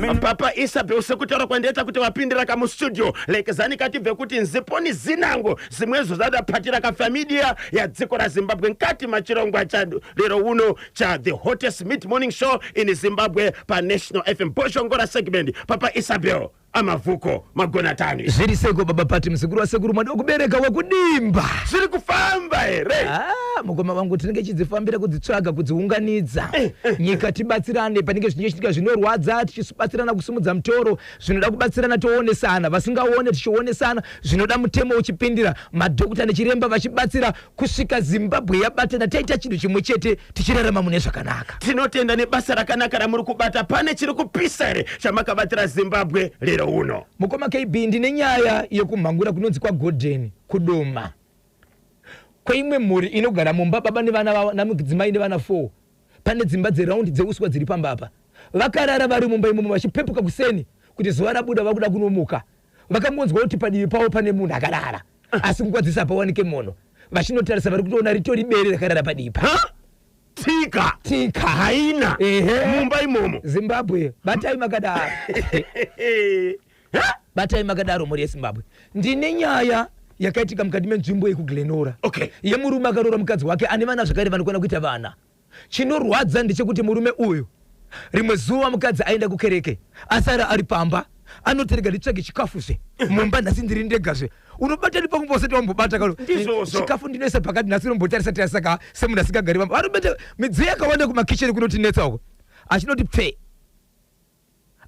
Papa Isabel sekutara kwandeta kuti wapindira ka mu studio lekezani katibve kuti nziponi zinango zimwezo zadaphatira ka familia ya dziko la Zimbabwe nkati machirongwa cha lero uno cha the hottest mid morning show in Zimbabwe pa National FM Boshongora segment. Papa Isabel amavuko magona tani zviri seko baba pati msekuru wasekuru mwana kubereka wakudimba zviri kufamba ere mukoma wangu tinenge chidzifambira kudzitsvaga kudziunganidza nyika tibatsirane panenge zvinenge zvinorwadza tichibatsirana kusumudza mutoro zvinoda kubatsirana toonesana vasingaone tichionesana zvinoda mutemo uchipindira madhokota nechiremba vachibatsira kusvika Zimbabwe yabatana taita chinhu chimwe chete tichirarama mune zvakanaka. Tinotenda nebasa rakanaka ramuri kubata pane chiri kupisa ere chamakabatira Zimbabwe lero uno. Mukoma KB ndine nyaya yekumhangura kunonzi kwa Golden kudoma kwaimwe mhuri inogara mumba baba nevana namudzimai nevana 4 pane dzimba dzeraundi dzeuswa dziri pambapa vakarara vari mumba imomo vachipepuka kuseni kuti zuva rabuda vakuda kunomuka vakangonzwa kuti padivi pavo pane munhu akarara asi kukwadzisa pawanike mono vachinotarisa vari kutoona ritori bere rakarara padivi tika haina mumba imomo. Zimbabwe batai makadaro batai makadaro muri yeZimbabwe. Ndine nyaya yakaitika mukati menzvimbo yekuGlenora yemurume akaroora mukadzi wake ane vana zvakare vanokwana kuita vana. Chinorwadza ndechekuti murume uyu rimwe zuva mukadzi aenda kukereke asara ari pamba anotereka nditsvage chikafuzve mumba nhasi ndiri ndegazve unobata ndipangumbosa wambobata kalo chikafu ndinoisa pakati nhasi nombotarisa tasaka semunhu asingagari pamba aribata midziyo yakawanda kumakicheni kunotinetsa uko achinoti pfe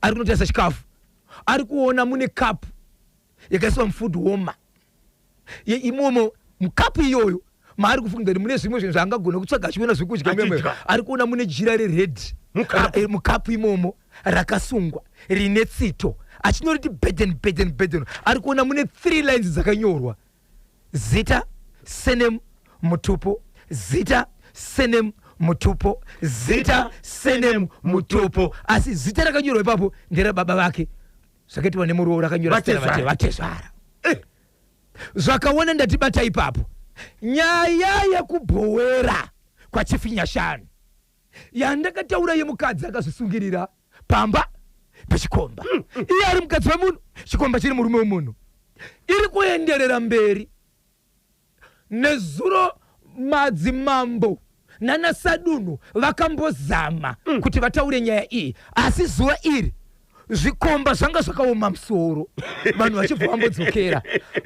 ari kunotarisa chikafu ari kuona mune kapu yakaiswa mufood woma imomo mukapu iyoyo maari kufunga kuti mune zvimwe zvinhu zvaangagona kutsvaga achiona zvekudya memwe ari kuona mune jira rered mukapu imomo rakasungwa rine tsito achinoti beden ari kuona mune 3 lines dzakanyorwa zita senem mutupo zita senem mutupo zita senem mutupo asi zita rakanyorwa ipapo ndera baba vake zvakati vane muroho rakanyora vatezvara zvakaona ndatibata ipapo nyaya yekubhowera kwachifinyashanu yandakataura yemukadzi akazvisungirira pamba pechikomba iye ari mukadzi wemunhu chikomba chiri murume wemunhu iri kuenderera mberi nezuro madzimambo nanasadunhu vakambozama kuti vataure nyaya iyi asi zuva iri zvikomba zvanga zvakaoma musoro vanhu vachibva vambodzokera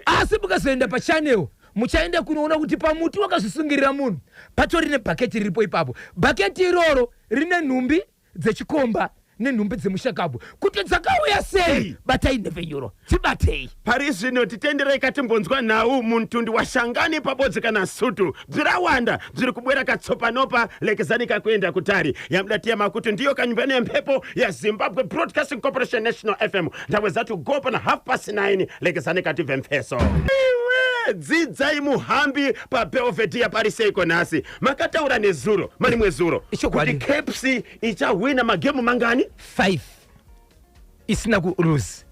asi mukazoenda pachanel muchaenda kunoona kuti pamuti wakazvisungirira munhu patori nebhaketi riripo ipapo bhaketi iroro rine nhumbi dzechikomba nenhumbi dzemushakabvu kuti dzakauya sei batai nevenyuro tibatei pari zvino titenderei katimbonzwa nhau muntundi washangani pabodzi kana sutu bzirawanda bziri kubwera katsopanopa lekezani kakuenda kutari yamudatiya kuti ndiyo kanyumba nemhepo ya Zimbabwe Broadcasting Corporation National FM ndaweza tugopa na 9:30 lekezani katibve mfeso dzidzai muhambi paBelvedere pariseiko nasi makataura nezuro mari mwezuro kuti Caps ichawina magemu mangani 5 isina kulose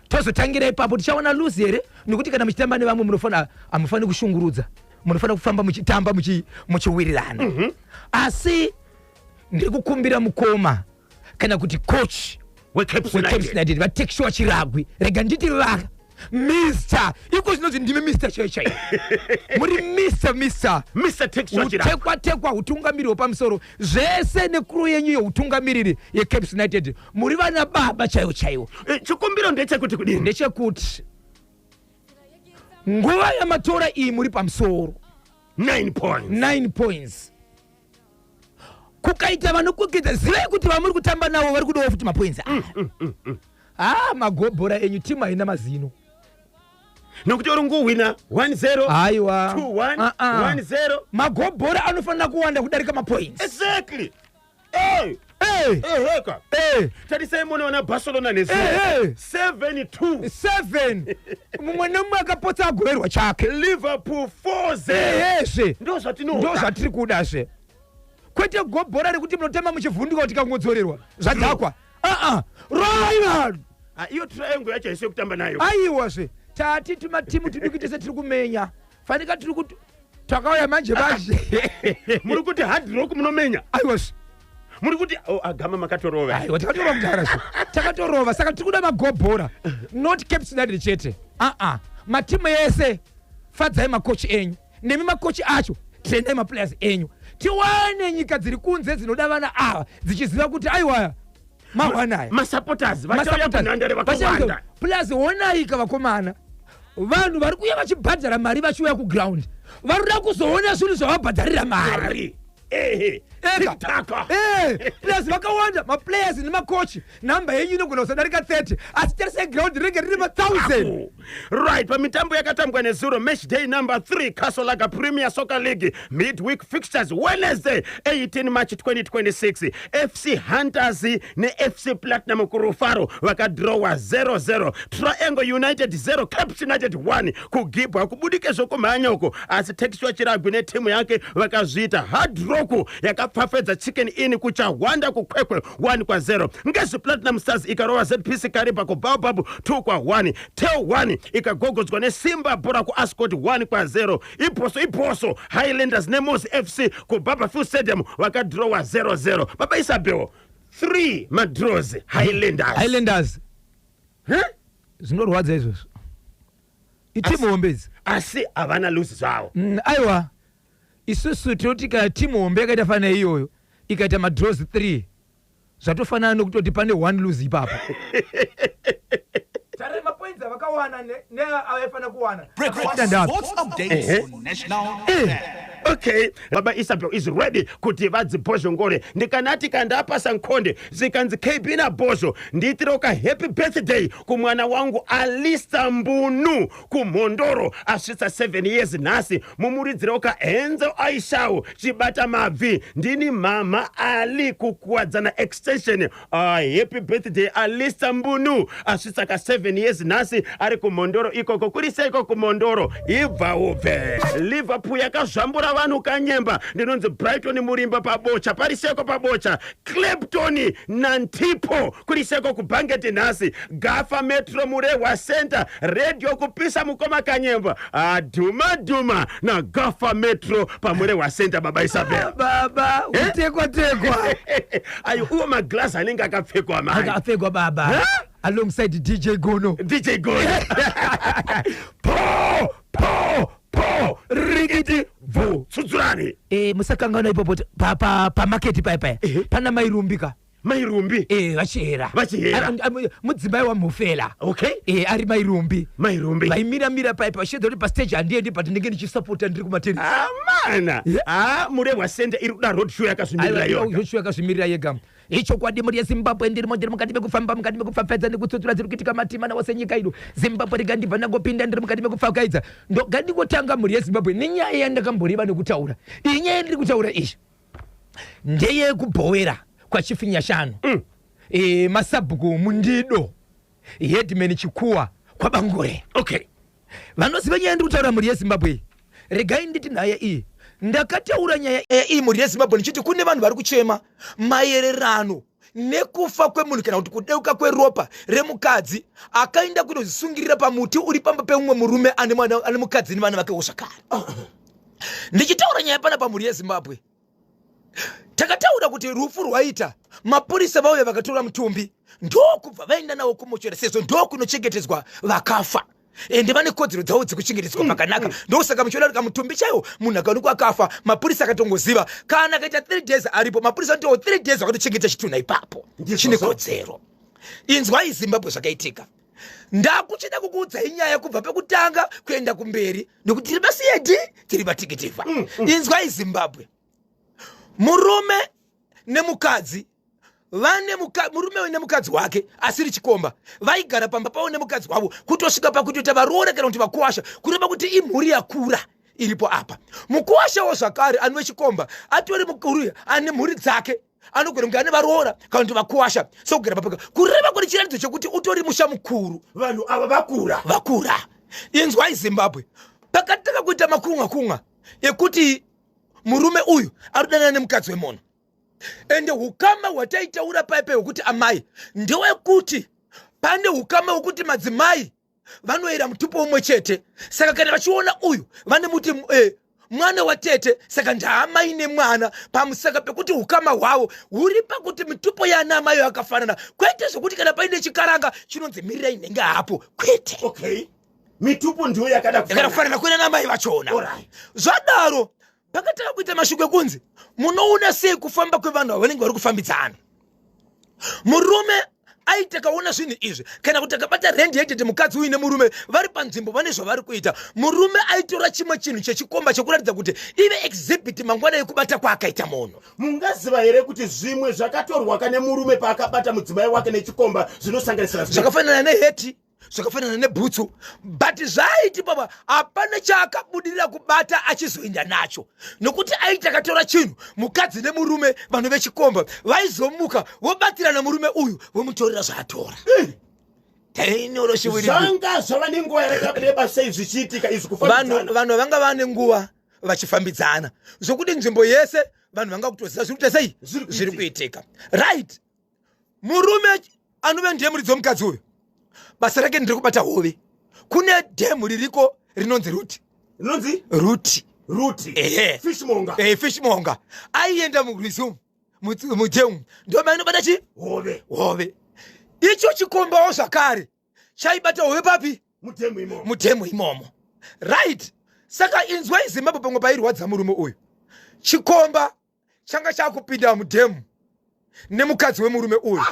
tozotangira ipapo tichaona lose here nekuti kana muchitamba nevamwe munofana kushungurudza munofana kufamba muchitamba muchiwirirana asi ndiri kukumbira mukoma kana kuti coach weCaps United vatekishiwa chiragwi rega nditi vaka Mr. Iko zinozi ndime Mr. Chai. Muri Mr. Tekwa utungamiriri pamusoro. Zvese nekuru yenyu youtungamiriri yeCaps United. Muri vana baba chaiwo. Chikumbiro ndechekuti kudini? Ndechekuti nguva yamatora iyi muri pamusoro. 9 points. Kukaita vanokukidza zivai kuti vamuri kutamba navo vari kudawo futi mapoints. Magobhora enyu timu haina mazino. Nokuti urunguwina 1-0 aiwa 2-1 1-0 magobhora anofanira kuwanda kudarika mapoints. Exactly. Heka. Tarisai munoona Barcelona nesu 7-2 mumwe nemumwe akapotsa agoverwa chake. Liverpool 4-0 ndo zvatiri kudazve kwete gobhora rekuti munotema muchivhundika kuti kangodzorerwa zvadhakwa Ryan iyo triangle yacho isio kutamba nayo aiwazve tati timatimu tidiki tese tiri kumenya fanika tiri kuti takauya manje muri kuti hard rock munomenya aiwazve muri kuti agama makatorova. Aiwa takatorova kudhara zvo. Takatorova saka tiri kuda magobhora. Not Cape City chete. Matimu ese fadzai makochi enyu. Nemi makochi acho trendai maplayers enyu. Tiwane nyika dziri kunze dzinoda vana ava dzichiziva kuti aiwa mawanai. Masupporters vachauya kunhandare vakawanda. Players honai kavakomana. Vanhu vari kuuya vachibhadhara mari vachiuya kuground. Varikuda kuzoona zvinhu zvavabhadharira mari. Players vakawanda, maplayers nemakochi namba yenyu inogona kusadarika 30 asi tarisai ground rinenge riri ma1000. Right, pamitambo yakatambwa nezuro match day number 3 Casolaga Premier Soccer League midweek fixtures Wednesday 18 March 2026 FC Hunters ne-FC Platinum Kurufaro vakadrowa 0-0. Triangle United 0 Caps United 1 kugibwa kubudikezvo kumhanya uko asi Texas Chiragwi netimu yake vakazviita hard rock yakapfapfedza Chicken Inn kuchawanda kukwekwe 1-0. Ngezi Platinum Stars ikarova ZPC Kariba kuBaobab 2-1. Teo 1 ikagogodzwa neSimba Bora kuAscot 1-0. Iposo Highlanders neMos FC kuBarberfield Stadium vakadrowa 0-0. Baba Isabel 3 madrows Highlanders. Zvinorwadza izvozvo. Itimu hombezi asi havana lusi zvavo. Aiwa isusu tinoti kana timu hombe yakaita fana iyoyo ikaita madrows 3 zvatofanana nokutoti pane 1 lose ipapo. Tare mapoints vakawana ne avaifana kuwana. Sports updates on National. Okay, Baba Isabel is ready kuti vadzibhozhongore. Ndikanati kandapasa nkonde zikanzi KB na bozho nditiroka happy birthday kumwana wangu Alisa Mbunu kumondoro asvitsa 7 years nhasi mumuridziroka Enzo Aishao chibata mabvi ndini mama Ali kukuwadzana extension. Happy birthday Alisa Mbunu asvitsa ka 7 years nhasi ari kumondoro ikoko kuri seiko kumondoro ibva ubve. Liverpool yakazvambura vanhu kanyemba ndinonzi Brighton murimba pabocha pariseko pabocha Clapton Nantipo kuriseko kubhangeti nhasi Gafa Metro Murewa Center radio kupisa mukoma kanyemba dhuma na Gafa Metro pamurewa Center. Baba Isabel baba utekwa ayo uwo maglass anenge akapfekwa mai akapfekwa baba alongside DJ Gono po rigiti vu tsudzurani. Musakangana ipopo pa market paipa pana mairumbi vachihera mudzimai wamufela. Okay, ari mairumbi vaimira paipa vachidza kuti pastage handiendi but ndinenge ndichisapota ndiri kumatennis. Mana murewa Center iri kuda road show yakazvimirira yega. Ichokwadi muri yeZimbabwe ndiri mukati mekufamba mukati mekufafadza nekutsutsura dziri kuitika matimana wose nyika ino. Zimbabwe rigandibva ndangopinda ndiri mukati mekufakaidza ndogandingotanga muri yeZimbabwe nenyaya yandakamboriva nekutaura. Iyi nyaya ndiri kutaura izvi ndeye kubhowera kwachifinya shanu masabhuku mundido Headman Chikuwa kwabangore. Okay, vanoziva nyaya ndiri kutaura muri yeZimbabwe. Regai nditi nhaya iyi ndakataura nyaya iyi muri yeZimbabwe ndichiti kune vanhu vari kuchema maererano nekufa kwemunhu kana kuti kudeuka kweropa remukadzi akaenda kunozvisungirira pamuti uri pamba peumwe murume ane mukadzi nevana vake zvakare. Ndichitaura nyaya pana pamuri yeZimbabwe takataura kuti rufu rwaita mapurisa vauya vakatora mutumbi ndokubva vaenda nawo kumochera sezvo ndokunochengetedzwa vakafa ende vane kodzero dzavo dzekuchengetedzwa pakanaka. Ndosaka muchiona kuti kamutumbi chaiwo munhu akaonekwa akafa mapurisa akatongoziva kana akaita 3 days aripo mapurisa ndiwo 3 days vakatochengeta chitunha ipapo chine kodzero. Inzwai Zimbabwe zvakaitika. Ndakuchida kukuudzai nyaya kubva pekutanga kuenda kumberi nekuti tiri basi yedi tiri vatikitifa. Inzwai Zimbabwe, murume nemukadzi murume nemukadzi wake asiri chikomba vaigara pamba pavo nemukadzi wavo kutosvika pakuti varoora kana kuti vakuwasha kureva kuti imhuri yakura iripo apa. Mukuwashawo zvakare anwe chikomba atori mukuru ane mhuri dzake anogona kunge ane varoora kana kuti vakuwasha sokugara papaka kureva kuti chiratidzo chekuti utori musha mukuru vanhu ava vakura. Inzwai Zimbabwe, pakataka kuita makunga ekuti murume uyu arudanana nemukadzi wemunhu ende hukama hwataitaura paipa hwekuti amai ndewekuti pane hukama hwekuti madzimai vanoera mutupo umwe chete. Saka kana vachiona uyu vane muti mwana watete saka ndaamai nemwana pamusaka pekuti ukama hwavo huri pakuti mitupo yaanamai yakafanana kwete zvokuti kana paine chikaranga chinonzi mirirai nhenga hapo kwete. Okay. Mitupo ndiyo yakadafanana kwena namai vachona. Zvadaro pakataka kuita mashoko ekunzi munoona sei kufamba kwevanhu ava vanenge vari kufambidzana. Murume aita kaona zvinhu izvi kana kuti akabata rendi yetete mukadzi uine murume vari panzvimbo vane zvavari kuita, murume aitora chimwe chinhu chechikomba chekuratidza kuti ive exhibit mangwana ekubata kwaakaita munhu. Mungaziva here kuti zvimwe zvakatorwa kane murume paakabata mudzimai wake nechikomba zvinosanganisira zvakafanana neheti, zvakafanana nebhutsu, but zvaiti baba hapana chaakabudirira kubata achizoenda nacho nokuti aiti akatora chinhu mukadzi nemurume vanhu vechikomba vaizomuka vobatirana murume uyu vomutorera zvaatora. Zvanga zvava nenguva yakareba sei zvichiitika izvi kufambidzana. Vanhu vanga vane nguva vachifambidzana zvokuti nzvimbo yese vanhu vanga kutoziva zviri kuita sei zviri kuitika. Right, murume anove ndiye muridzi womukadzi uyu basa rake ndiri kubata hove. Kune dhemu ririko rinonzi ruti fishmonger aienda murwizi mudhemu ndio mainobata chi hove. Icho chikombawo zvakare chaibata hove papi mudhemu imomo. Right, saka inzwa izimbabwe pamwe pairwadza murume uyu chikomba changa chakupinda mudhemu nemukadzi wemurume uyu.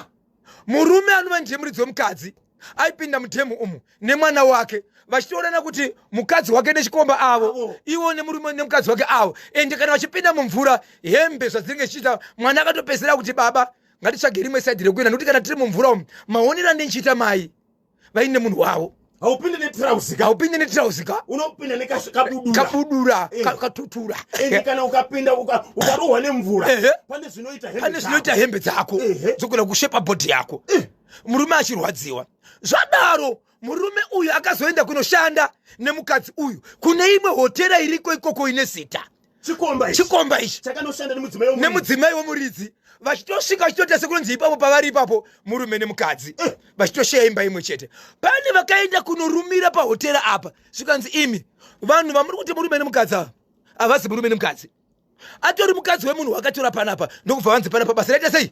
Murume anova ndiye muridzi womukadzi aipinda mudhemu umu nemwana wake vachitorana kuti mukadzi wake nechikomba avo iwo nemurume nemukadzi wake avo ende kana vachipinda mumvura hembe zvadzinenge zichiita mwana akatopedzera kuti baba ngatitsvage rimwe saidhi rekuenda nokuti kana tiri mumvura umu maonera ndinchiita mai vaine munhu wavo. Haupinde netirauzi ka unopinda nekabudura katutura kana ukapinda ukarohwa nemvura pane zvinoita hembe dzako dzokuda kushepa bhodhi yako. Murume achirwadziwa. Zvadaro murume uyu akazoenda kunoshanda nemukadzi uyu kune imwe hotera iriko ikoko ine zita chikomba ichi chakanoshanda nemudzimai womuridzi vachitosvika vachitoita sekunonzi ipapo pavari ipapo murume nemukadzi vachitosheya imba imwe chete. Pane vakaenda kunorumira pahotera apa zvikanzi imi vanhu vamuri kuti murume nemukadzi ava havazi murume nemukadzi, atori mukadzi wemunhu wakatora panapa ndokubva vanzi panapa basa raita sei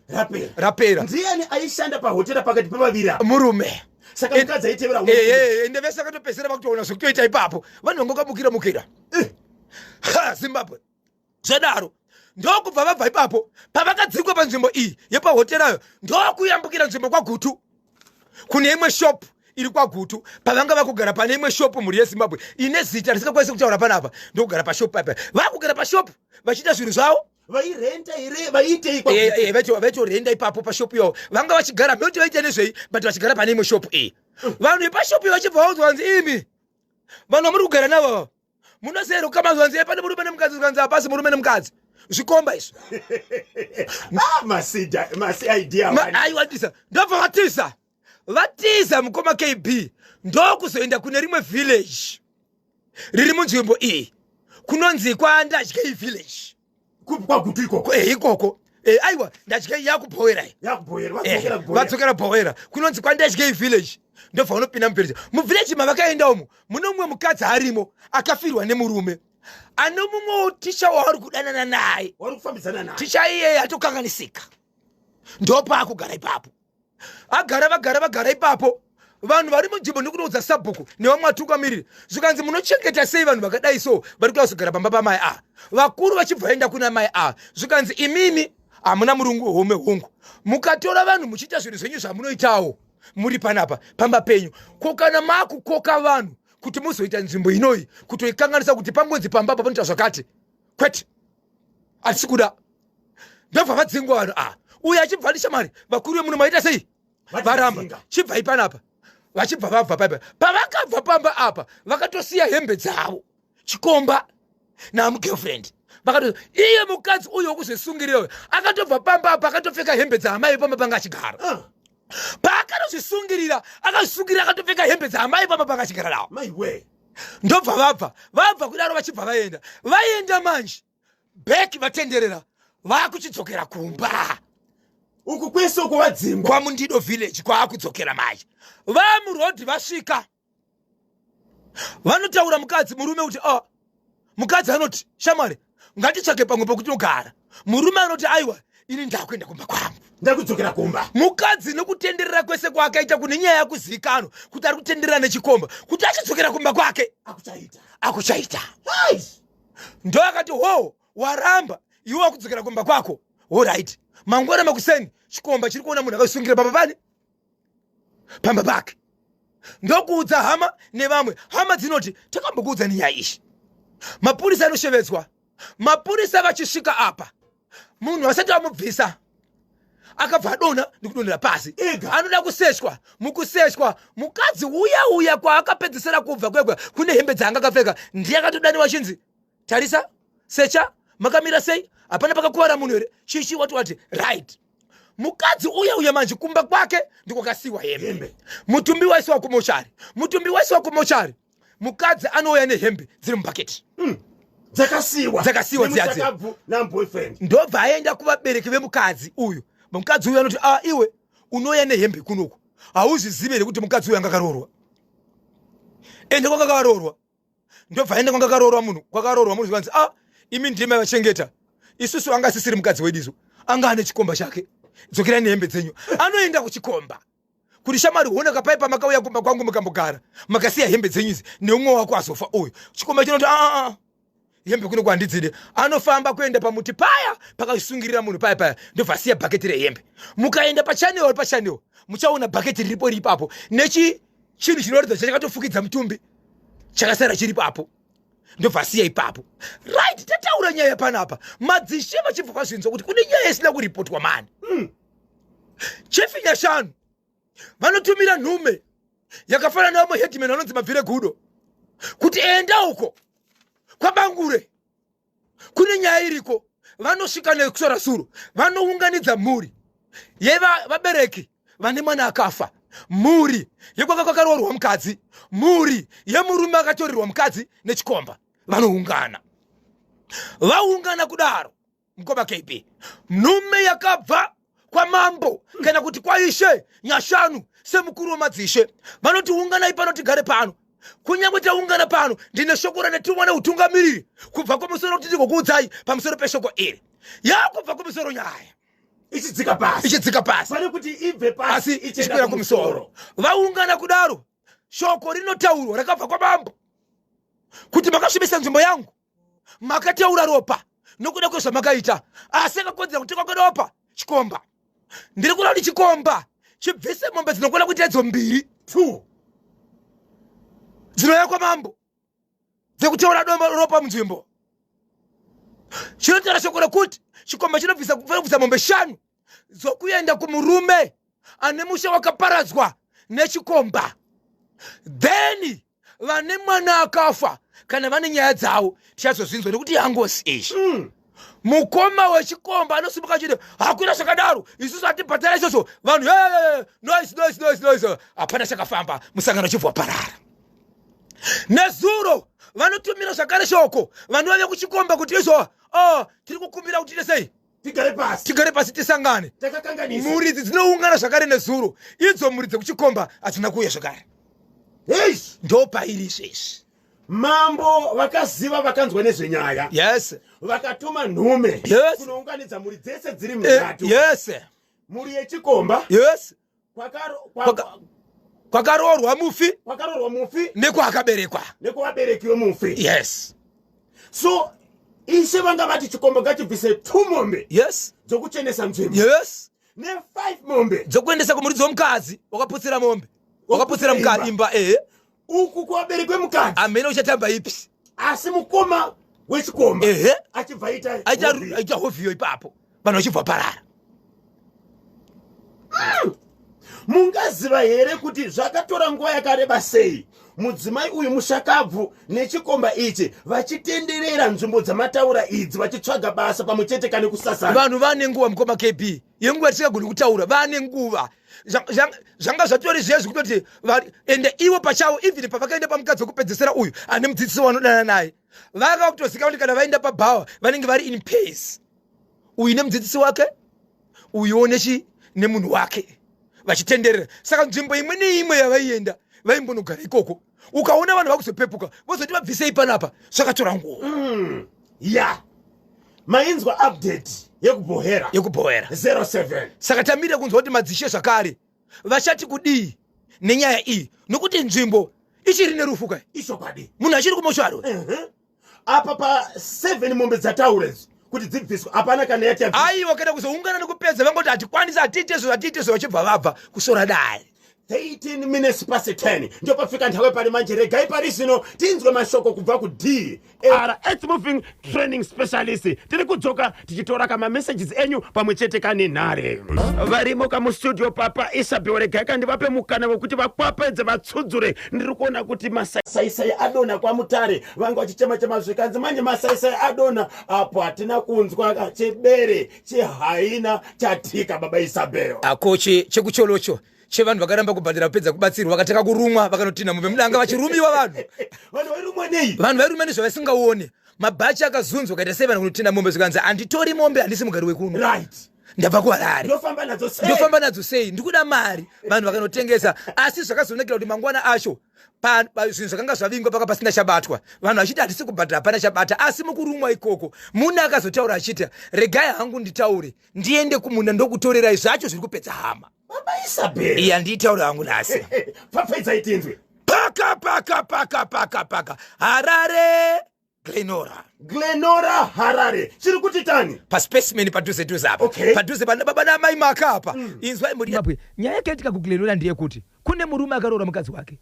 rapera. Ndiani aishanda pahotera pakati pevaviri murume. Saka mukadzi aitevera ende vese akatopedzera vakutoona zvokutoita ipapo vanhu vangokabukira Zimbabwe. Zvadaro ndokubva vabva ipapo pavakadzikwa panzvimbo iyi yepahoterayo ndokuyambukira nzvimbo kwagutu kune imwe shopu iri kwagutu pavanga vakugara pane imwe shopu mhuri yeZimbabwe ine zita risingakwanisi kutaura panapa ndokugara pashopu papa vakugara pashopu vachiita zvinhu zvavo vaitorenda ipapo pashopu yavo vanga vachigara moti vaita nezvei but vachigara pane imwe shopu iyi. Vanhu ipashopu vachibva vaudzwa vanzi imi vanhu vamuri kugara navo munozero kama zvanzi pane murume nemukadzi zvanzi hapasi murume nemukadzi zvikomba izvo. Aiwatisa ndobva vatiza mukoma KB ndokuzoenda kune rimwe village riri munzvimbo iyi kunonzi kwaNdadyei village ikoko. Aiwa Ndadyei vadzokera Bhowera kunonzi kwaNdadyei village ndobva unopinda muvillage. Muvillage mavakaenda umo mune mumwe mukadzi arimo akafirwa nemurume ano mumwe ticha waari kudanana naye ticha iyeye atokanganisika ndopaakugara ipapo vagara ipapo. Vanhu vari munzvimbo ndikunoudza sabhuku nevamwe vatungamiriri zvikanzi munochengeta sei vanhu vakadai so vari kuda kuzogara pamba pamai vakuru vachibva vaenda kuna mai zvikanzi imimi hamuna murungu home hongu mukatora vanhu muchiita zvinhu zvenyu zvamunoitawo muri panapa pamba penyu kokana maakukoka vanhu kuti muzoita nzvimbo inoyi kutoikanganisa kuti pangonzi pamba panoita zvakati kwete hatisi kuda ndobva vadzingwa vanhu uye achibva ndishamari vakuru vemunhu maita sei varamba chibva ipanapa vachibva vabva paipa pavakabva pamba apa vakatosiya hembe dzavo chikomba namugirlfriend vakati iye mukadzi uyo wokuzvisungirira akatobva pamba apa akatopfeka hembe dzaamai pamba panga achigara paakatozvisungirira akazvisungirira akatopfeka hembe dzaamai pamba panga achigara nawo ndobva vabva kudaro vachibva vaenda manje bheki vatenderera vakuchidzokera kumba uku kwese uko vadzingwa kwamundido village kwaakudzokera manje vamurodhi vasvika vanotaura mukadzi murume kuti mukadzi anoti shamwari ngatitsvake pamwe pokuti ugara. Murume anoti aiwa ini ndakuenda kumba kwangu ndakudzokera kumba. Mukadzi nokutenderera kwese kwake aita kune nyaya yakuzivikanwa kuti ari kutenderera nechikomba kuti achidzokera kumba kwake akuchaita. Ndo akati ho waramba iwe wakudzokera kumba kwako. Alright. Mangwana makuseni chikomba chiri kuona munhu akasungira pamba pake. Ndokuudza hama nevamwe. Hama dzinoti takambokuudza nenyaya ishi. Mapurisa anoshevedzwa. Mapurisa vachisvika apa munhu asati amubvisa akabva adonha ndikudonhera pasi anoda kuseshwa. Mukuseshwa mukadzi uya kwaakapedzisira kubva kwegwa kune hembe dzanga akapfeka ndiye akatodaniwa chinzi tarisa secha makamira sei hapana pakakuwara munhu here chichi wati right. Mukadzi uya manje kumba kwake ndikwakasiwa hembe. Mutumbi waisiwa kumochari. Mukadzi anouya nehembe dziri mubhaketi dzakasiwa dziadzi na boyfriend. Ndobva aenda kuvabereki vemukadzi uyu. Mukadzi uyu anoti iwe unoya nehembe kunoku hauzvizivi here kuti mukadzi uyu anga akaroorwa. Ende kwanga akaroorwa. Ndobva aenda kwanga akaroorwa munhu zvanzi imi ndima vachengeta isusu anga asisiri mukadzi wedu anga ane chikomba chake dzokerai nehembe dzenyu. Anoenda kuchikomba kuti shamwari huona kapai pamakauya kumba kwangu mukambogara makasiya hembe dzenyu idzi neumwe wako azofa uyu. Chikomba chinoti hembe kuno kwandidzide. Anofamba kuenda pamuti paya pakasungirira munhu paya ndobva asiya bhaketi rehembe. Mukaenda pachanel muchaona bhaketi riripo ipapo nechi chinhu chinoratidza chakatofukidza mutumbi chakasara chiri papo ndobva asiya ipapo. Right. Tataura nyaya panapa madzishe vachibva vazvinzwa kuti kune nyaya isina kuripotwa mani. Chefi Nyashanu vanotumira nhume yakafanana navamwe headman vanonzi Mabvire Gudo kuti enda uko kwaBangure kune nyaya iriko. Vanosvika nekusora suro vanounganidza mhuri yevabereki vane mwana akafa, mhuri yekwanga kwakaroorwa mukadzi, mhuri yemurume akatorerwa mukadzi nechikomba. Vanoungana kudaro mukoma KP nhume yakabva kwamambo kana kuti kwaishe Nyashanu semukuru wemadzishe vanoti unganai pano tigare pano. Kunyangwe taungana pano ndine shoko ranetumwa neutungamiriri kubva kumusoro kuti ndigokuudzai pamusoro peshoko iri yakubva kumusoro nyaya ichidzika pasi pane kuti ibve pasi ichikwira kumusoro. Vaungana kudaro shoko rinotaurwa rakabva kwamambo kuti makasvibisa nzvimbo yangu makataura ropa nokuda kwezvamakaita asi akakodzera kuti kwakaropa chikomba. Ndiri kuda kuti chikomba chibvise mombe dzinokona kuita idzo mbiri 2 dzinoya kwamambo dzekuteura ropa munzvimbo. Chinotaura shoko rokuti chikomba chinobvisa mombe 5 dzokuenda kumurume ane musha wakaparadzwa nechikomba. Then vane mwana akafa kana vane nyaya dzavo tichazozvinzwa nekuti yangosi izvi. Mukoma wechikomba anosimuka chiti hakuita zvakadaro isusu hatibhatara izvozvo. Vanhu noise hapana chakafamba musangano chibva parara. Nezuro vanotumira zvakare shoko vanhu vave kuchikomba kuti izvo tiri kukumbira kuti sei tigare pasi tisangane. Mhuri idzi dzinoungana zvakare nezuro. Idzo mhuri dzekuchikomba hadzina kuuya zvakare. Ndo pairi izvezvi. Mambo vakaziva vakanzwa nezvenyaya. Yes. Vakatuma nhume kunounganidza mhuri dzese dziri 3. Yes. Mhuri yechikomba. Yes. Kwakaroorwa mufi nekwaakaberekwa nekwabereki wemufi. Yes. So ishe vanga vati chikomba ngachibvise 2 mombe. Yes. Dzokuchenesa nzvimbo. Yes. Ne 5 mombe dzokuendesa kumhuri dzomukadzi wakaputsira mombe wakaputsira mukadzi imba uku kwabereki wemukadzi amene uchatamba ipi asi mukoma wechikomba achibva aita hovhiyo ipapo vanhu vachibva parara. Mungaziva here kuti zvakatora nguva yakareba sei mudzimai uyu mushakabvu nechikomba ichi vachitenderera nzvimbo dzamataura idzi vachitsvaga basa pamwechete kane kusasana. Vanhu vane nguva mukoma KP yenguva tisingagoni kutaura vane nguva zvanga zvatori zvezvi kutoti ende ivo pachavo even pavakaenda pamukadzi wekupedzisira uyu ane mudzidzisi wanodana naye vaka kutozika kuti kana vaenda pabhawa vanenge vari in pace. Uyu nemudzidzisi wake uyuwo nemunhu wake vachitenderera. Saka nzvimbo imwe neimwe yavaienda vaimbonogara ikoko ukaona vanhu vakuzopepuka vozoti vabvisei panapa zvakatora nguva ya mainzwa update yekubohera 07 saka tamire kunzwa kuti madzishe zvakare vachati kudii nenyaya iyi nokuti nzvimbo ichiri nerufu kai ishokwadi munhu achiri kumoshwaro apa pa 7 mombe dzataurezi kuti dzibviswa hapana kana yati aiwa kana kuzoungana nekupedza vangoti hatikwanisi hatiitezo vachibva vabva kusora dare 13 minutes past 10 ndio pafika nthawe pali manje regai pari zvino tinzwe mashoko kubva ku DR Earth Moving Training Specialist tiri kudzoka tichitora kama messages enyu pamwe chete kane nhare varimo kamu studio papa Isabel regai kandivape mukana wekuti vakwapedze vatsudzure ndiri kuona kuti masaisai adona kwa mutare vangu vachichema zvikanzi manje masaisai adona apo hatina kunzwa chebere chehaina chatika baba Isabel akoche chekucholocho chevanhu vakaramba kubhadhira kupedza kubatsirwa vakataka kurumwa vakanotina mombe mudanga vachirumiwa vanhu vairumwa nezvavasingaone mabhachi akazunzwa kaita sei vanhu kunotina mombe zvikanzi handitori mombe handisi mugari wekuno ndabva kuharare ndofamba nadzo sei ndikuda mari vanhu vakanotengesa asi zvakazonekera kuti mangwana acho zvinhu zvakanga zvavingwa paka pasina chabatwa vanhu vachiti hatisi kubhadhira hapana chabata asi mukurumwa ikoko muna akazotaura achiti regai hangu nditaure ndiende kumunda ndokutorerai zvacho zviri kupedza hama baba Isabel iya nditaura hangu nasi papedza itinzwe paka Harare Glenora Harare chiri kuti tani pa specimen padhuze apa padhuze baba namai maka apa inzwa imuri nyaya yakatika ku Glenora ndiye kuti kune murume akaroora mukadzi wake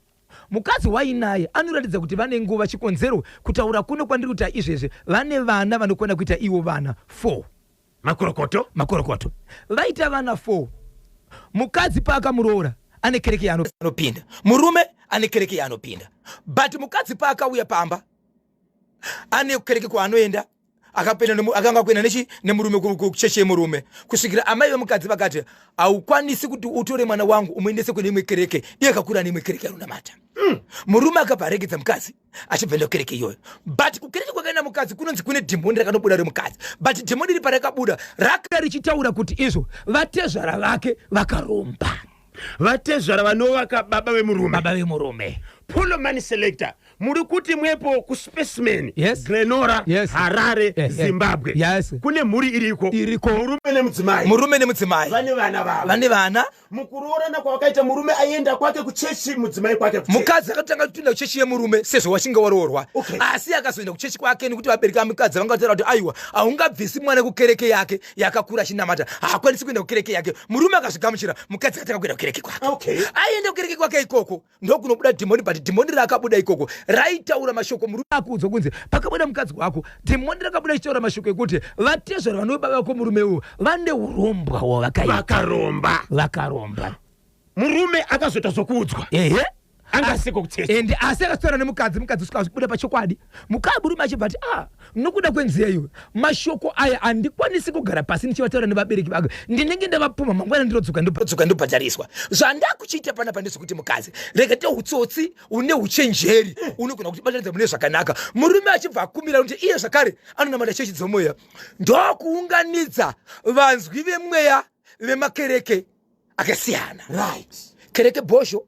mukadzi wainaye anoratidza kuti vane nguva chikonzero kutaura kuno kwandiri kuti izvezve vane vana vanokona kuita ivo vana 4 makorokoto vaita vana 4 mukadzi paakamuroora ane kereke yaanopinda murume ane kereke yaanopinda but mukadzi paakauya pamba ane kereke kwaanoenda akanga kuenda nemurume kuchechi yemurume kusvikira amai vemukadzi vakati haukwanisi kuti utore mwana wangu umuendese kune imwe kereke iye akakura neimwe kereke yaunamata murume akabva aregedza mukadzi achibva ndokereke iyoyo but kukereke kwakaenda mukadzi kunonzi kune dhimoni rakanobuda remukadzi but dhimoni iri parakabuda raka richitaura kuti izvo vatezvara vake vakaromba vatezvara vanovaka baba vemurume Pullman selector muri kuti mwepo ku specimen Glenora Harare Zimbabwe kune muri iriko murume nemudzimai vane vana mukuroorana kwakaita murume aenda kwake kuchechi mudzimai kwake mukadzi akatanga kutinda kuchechi yemurume sezvo wachinga waroorwa asi akazoenda kuchechi kwake nekuti vabereki vamukadzi vangataura kuti aiwa haungabvisi mwana kukereke yake yakakura achinamata haakwanisi kuenda kukereke yake murume akazvigamuchira mukadzi akatanga kuenda kukereke kwake aenda kukereke kwake ikoko ndokunobuda dhimoni but dhimoni rakabuda ikoko raitaura mashoko murume akuudzwa kunzi pakabuda mukadzi wako dhimoni rakabuda ichitaura mashoko ekuti vatezvara vanobaba vako murume uwo vane urombwa hwavakaromba murume akazoita zvokuudzwa angasiko kutsetsa ende asi akaswera nemukadzi usika kubuda pachokwadi murume achibva ati nokuda kwenziya iwe mashoko aya handikwanisi kugara pasi ndichivataura nevabereki vake ndinenge ndavapuma mangwana ndinodzoka ndobhadhariswa zvandakuchiita panapa ndezvekuti mukadzi rekete utsotsi une uchenjeri unogona kuti batanidza mune zvakanaka murume achibva akumira kuti iye zvakare anonamata chechi dzomoya ndokuunganidza vanzwi vemweya vemakereke akasiyana kereke Bosho,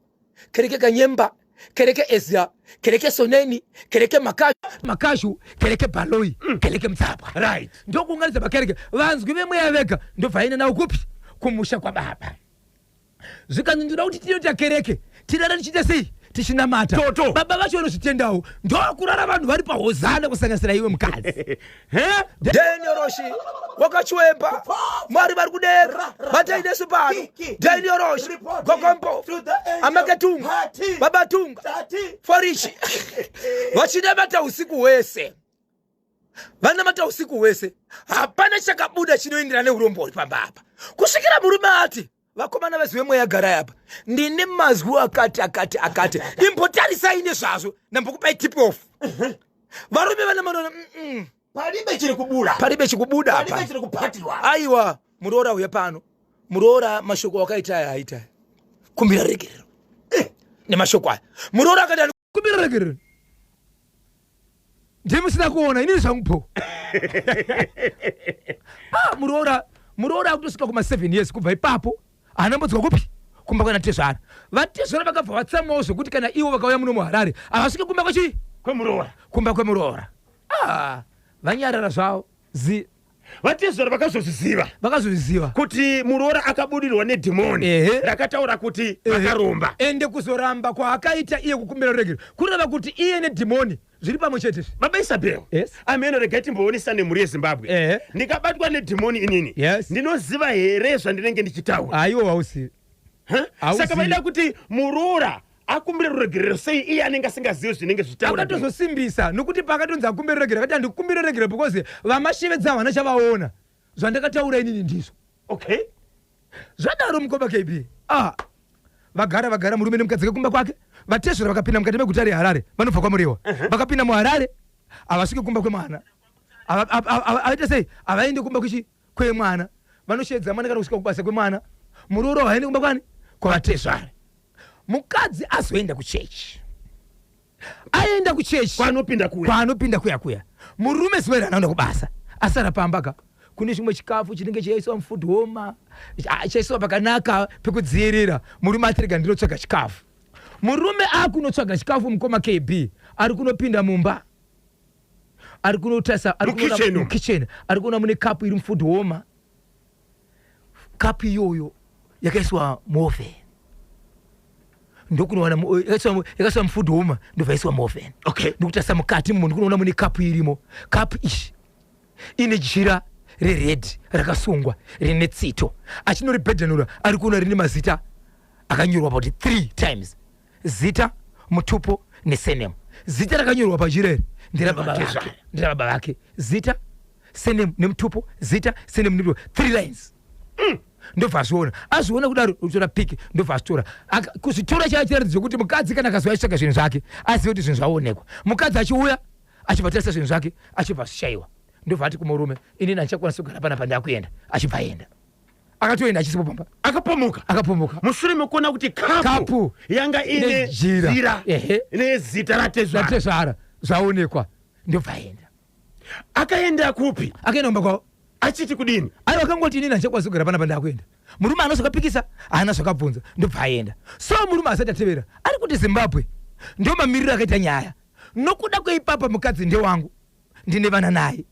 kereke Kanyemba, kereke Ezra, kereke Soneni, kereke Makashu, kereke Baloi, kereke Mtsapa. Ndio kuunganiza makereke vanzwi vemweya vega ndio vaina na ukupi kumusha kwa baba. Zvikanzindira kuti tinota kereke tirara tichita sei tichinamata baba vacho vanozvitendawo ndokurara vanhu vari pahozana kusanganisira iwe mukadzi Daniel Roshi wakachwemba mwari vari kudera vatainesu pano Daniel Roshi Gokombo Amaketunga Babatunga Forishi vachinamata usiku hwese vanamata usiku hwese hapana chakabuda chinoenderana neurombo huri pamba apa kusvikira murume ati vakomana vezwe mweya garai apa ndine mazwi akati imbotarisai nezvazvo nambokupai tip off varume vana manona paribe chikubuda apa aiwa muroora uya pano muroora mashoko wakaita aya aita kumbira regerero nemashoko aya muroora akati kumbira regerero ndimusina kuona ini zvangupo muroora kutosvika kuma 7 years kubva ipapo anambodzwa kupi kumba kwa Tesara vatesara vakabva vatsamawo zvokuti kana ivo vakauya muno muHarare havasvike kumba kwachi kwemuroora kumba kwemuroora vanyarara zvavo vatezora vakazozviziva kuti muroora akabudirwa nedhimoni rakataura kuti vakaromba ende kuzoramba kwaakaita iye kukumbira ruregero kureva kuti iye nedhimoni zviri pamwe chete baba Isabel ameno regai timboonesa nemhuri yeZimbabwe ndikabatwa nedhimoni inini ndinoziva here zvandinenge ndichitaura aiwo hauzivi saka vaida kuti muroora akumbire ruregerero sei iye anenge asingazivi zvinenge zvitaura akatozosimbisa nokuti pakatonzi akumbire ruregerero akati handikumbire ruregerero because vamashevedza havana chavaona zvandakataura inini ndizvo zvadaro mukomba KB vagara murume nemukadzi kumba kwake vatezvera vakapinda mukati meguta reHarare vanobva kwaMurewa vakapinda muHarare havasvike kumba kwemwana avaita sei havaende kumba kwemwana vanoshedza mwana kana kusvika kubasa kwemwana muroora havaende kumba kwani kwavatezvara mukadzi azoenda kuchechi aenda kuchechi kwaanopinda kuya murume zuva ranaenda kubasa asara pambaka kune chimwe chikafu chinenge chaiswa mufood homa chaiswa pakanaka pekudziirira murume atirega ndinotsvaga chikafu murume akunotsvaga chikafu mukoma KB ari kunopinda mumba ari kunotasa mukicheni ari kuona mune kapu iri mufood homa kapu iyoyo yakaiswa muoven ndokunoona yakaiswa mufood homa ndobvaiswa muoven ndokutasa mukati munhu ndikunoona mune kapu irimo kapu ishi ine jira rered rakasungwa rine tsito achinoribhedhanura ari kuona rine mazita akanyorwa pauti 3 times zita mutupo nesenemu zita rakanyorwa pajira iri nderababa vake zita senemu nemutupo zita senemu nemutupo 3 lines ndobva azviona kudaro utora piki ndobva azitora kuzvitora chaichiratidza kuti mukadzi kana akaziva achitsvaga zvinhu zvake azive kuti zvinhu zvaonekwa mukadzi achiuya achibva tarisa zvinhu zvake achibva zvishayiwa ndobva ati kumurume inini handichakwanisa kugara panapa ndakuenda achibva aenda akatoenda achisipo pamba akapomuka mushure mekuona kuti kapu yanga ine jira nezita ratezvara zvaonekwa ndobva aenda akaenda kupi akaenda kumba kwavo achiti kudini aiwa akangoti inini handichakwanisa kugara panapa ndakuenda murume haana zvakapikisa haana zvakabvunza ndobva aenda so murume asati atevera ari kuti Zimbabwe ndio mamiriro akaita nyaya nokuda kweipapa mukadzi ndewangu ndine vana naye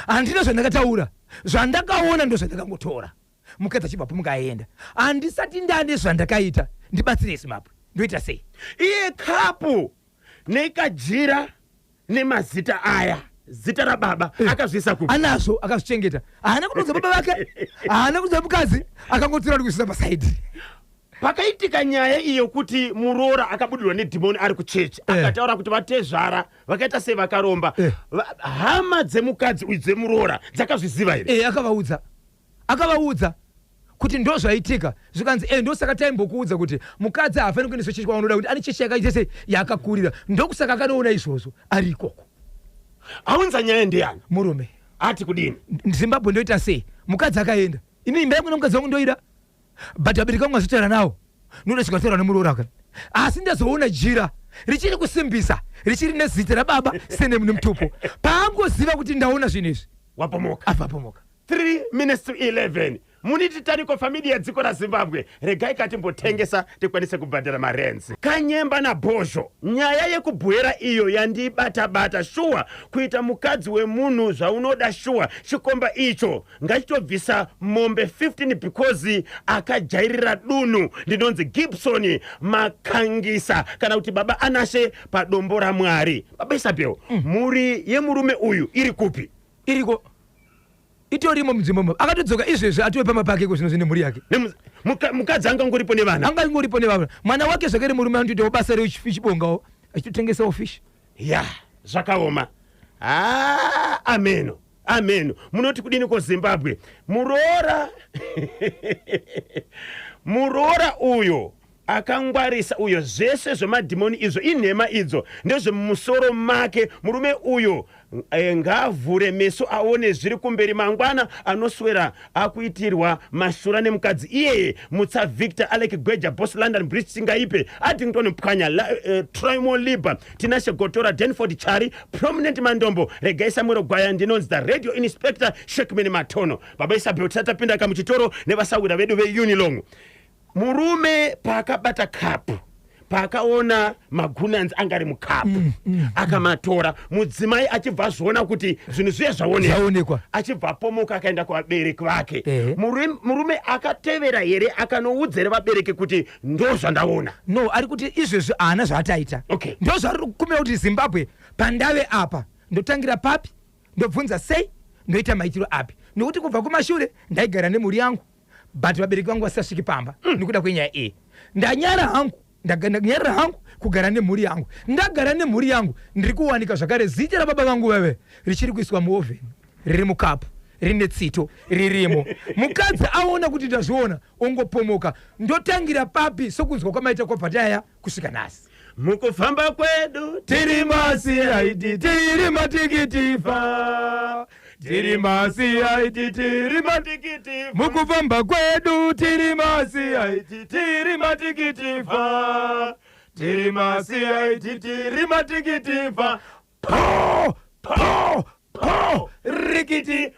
handina zvandakataura zvandakaona ndo zvandakangotora mukadzi achibvapo mukaenda handisati ndane zvandakaita ndibatsire Zimbabwe ndoita sei iye kapu nekajira nemazita aya zita rababa akazvisa kupi anazvo akazvichengeta haana kudonza baba vake haana kudonza mukadzi akangotora ari kuisisa pasaidi pakaitika nyaya iyo kuti muroora akabudirwa nedhimoni ari kuchechi akataura kuti vatezvara vakaita sei vakaromba hama dzemukadzi uyu dzemuroora dzakazviziva here akavaudza kuti ndo zvaitika zvikanzi ndosaka taimbokuudza kuti mukadzi haafaniri kuendeswa chechi kwaunoda kuti ane chechi yakaita sei yakakurira ndokusaka akanoona izvozvo ari ikoko aunza nyaya ndeyani murume ati kudini Zimbabwe ndoita sei mukadzi akaenda ini imba yangu nemukadzi wangu ndoida but abereka wangu azvitaura nawo noda chikataura nemuroora kani asi ndazoona jira richiri kusimbisa richiri nezita rababa senemu nemutupo paangoziva kuti ndaona zvinhu izvi wapomoka 3 minutes to 11 muniti tariko famili yedziko raZimbabwe regai katimbotengesa tikwanise kubhadhara marenzi kanyemba nabhozho nyaya yekubhuira iyo yandibata shuwa kuita mukadzi wemunhu zvaunoda shuwa chikomba icho ngachitobvisa mombe 15 because akajairira dunhu ndinonzi Gibson Makangisa kana kuti baba Anashe padombo raMwari. Baba Isabel muri yemurume uyu iri kupi? Iriko itorimo mudzimbo akatodzoka izvezve atiwe pama pake ko zvino zvine muri yake mukadzi anga ngoripo nevana mwana wake zvakare murume anotoitawo basa rechibongawo achitotengesawo fish zvakaoma ameno munoti kudini ko Zimbabwe muroora uyo akangwarisa uyo zvese zvemadhimoni izvo inhema idzo ndezvemumusoro make murume uyo ngavhure meso aone zviri kumberi mangwana anoswera akuitirwa mashura nemukadzi iyeye mutsa Victor Alec Gweja Boss London Bridge Singaipe Addington Pkanya Trimo Liba Tinashe Gotora Denford Chari Prominent Mandombo Regai Samuel Gwaya ndinonzi the Radio Inspector Shekmeni Matono. Baba Isabel tatapinda kamuchitoro nevasawira vedu veUnilong murume paakabata kapu paakaona magunanzi angari mukapu akamatora, mudzimai achibva azviona kuti zvinhu zviye zvaonekwa, achibva apomoka akaenda kuvabereki vake. Murume akatevera here akanoudza here vabereki kuti ndo zvandaona? No, ari kuti izvezvi haana zvaataita. Ndo zvari kukumira kuti Zimbabwe pandave apa ndotangira papi, ndobvunza sei, ndoita maitiro api. Nokuti kubva kumashure ndaigara nemhuri yangu, but vabereki vangu vasasviki pamba nekuda kwenyaya iyi. Ndanyara hangu kugara nemhuri yangu. Ndagara nemhuri yangu ndiri kuwanika zvakare zita rababa vangu veve richiri kuiswa muovheni, riri mukapu, rine tsito ririmo. Mukadzi aona kuti ndazviona ongopomoka. Ndotangira papi sokunzwa kwamaita kwabhataya kusvika nhasi. Mukufamba kwedu tiri masiaiti tiri matikitifa, tiri masiaiti tiri matikitifa, mukufamba kwedu tiri masiaiti tiri matikitifa, tiri masiaiti tiri matikitifa, po po po rikiti.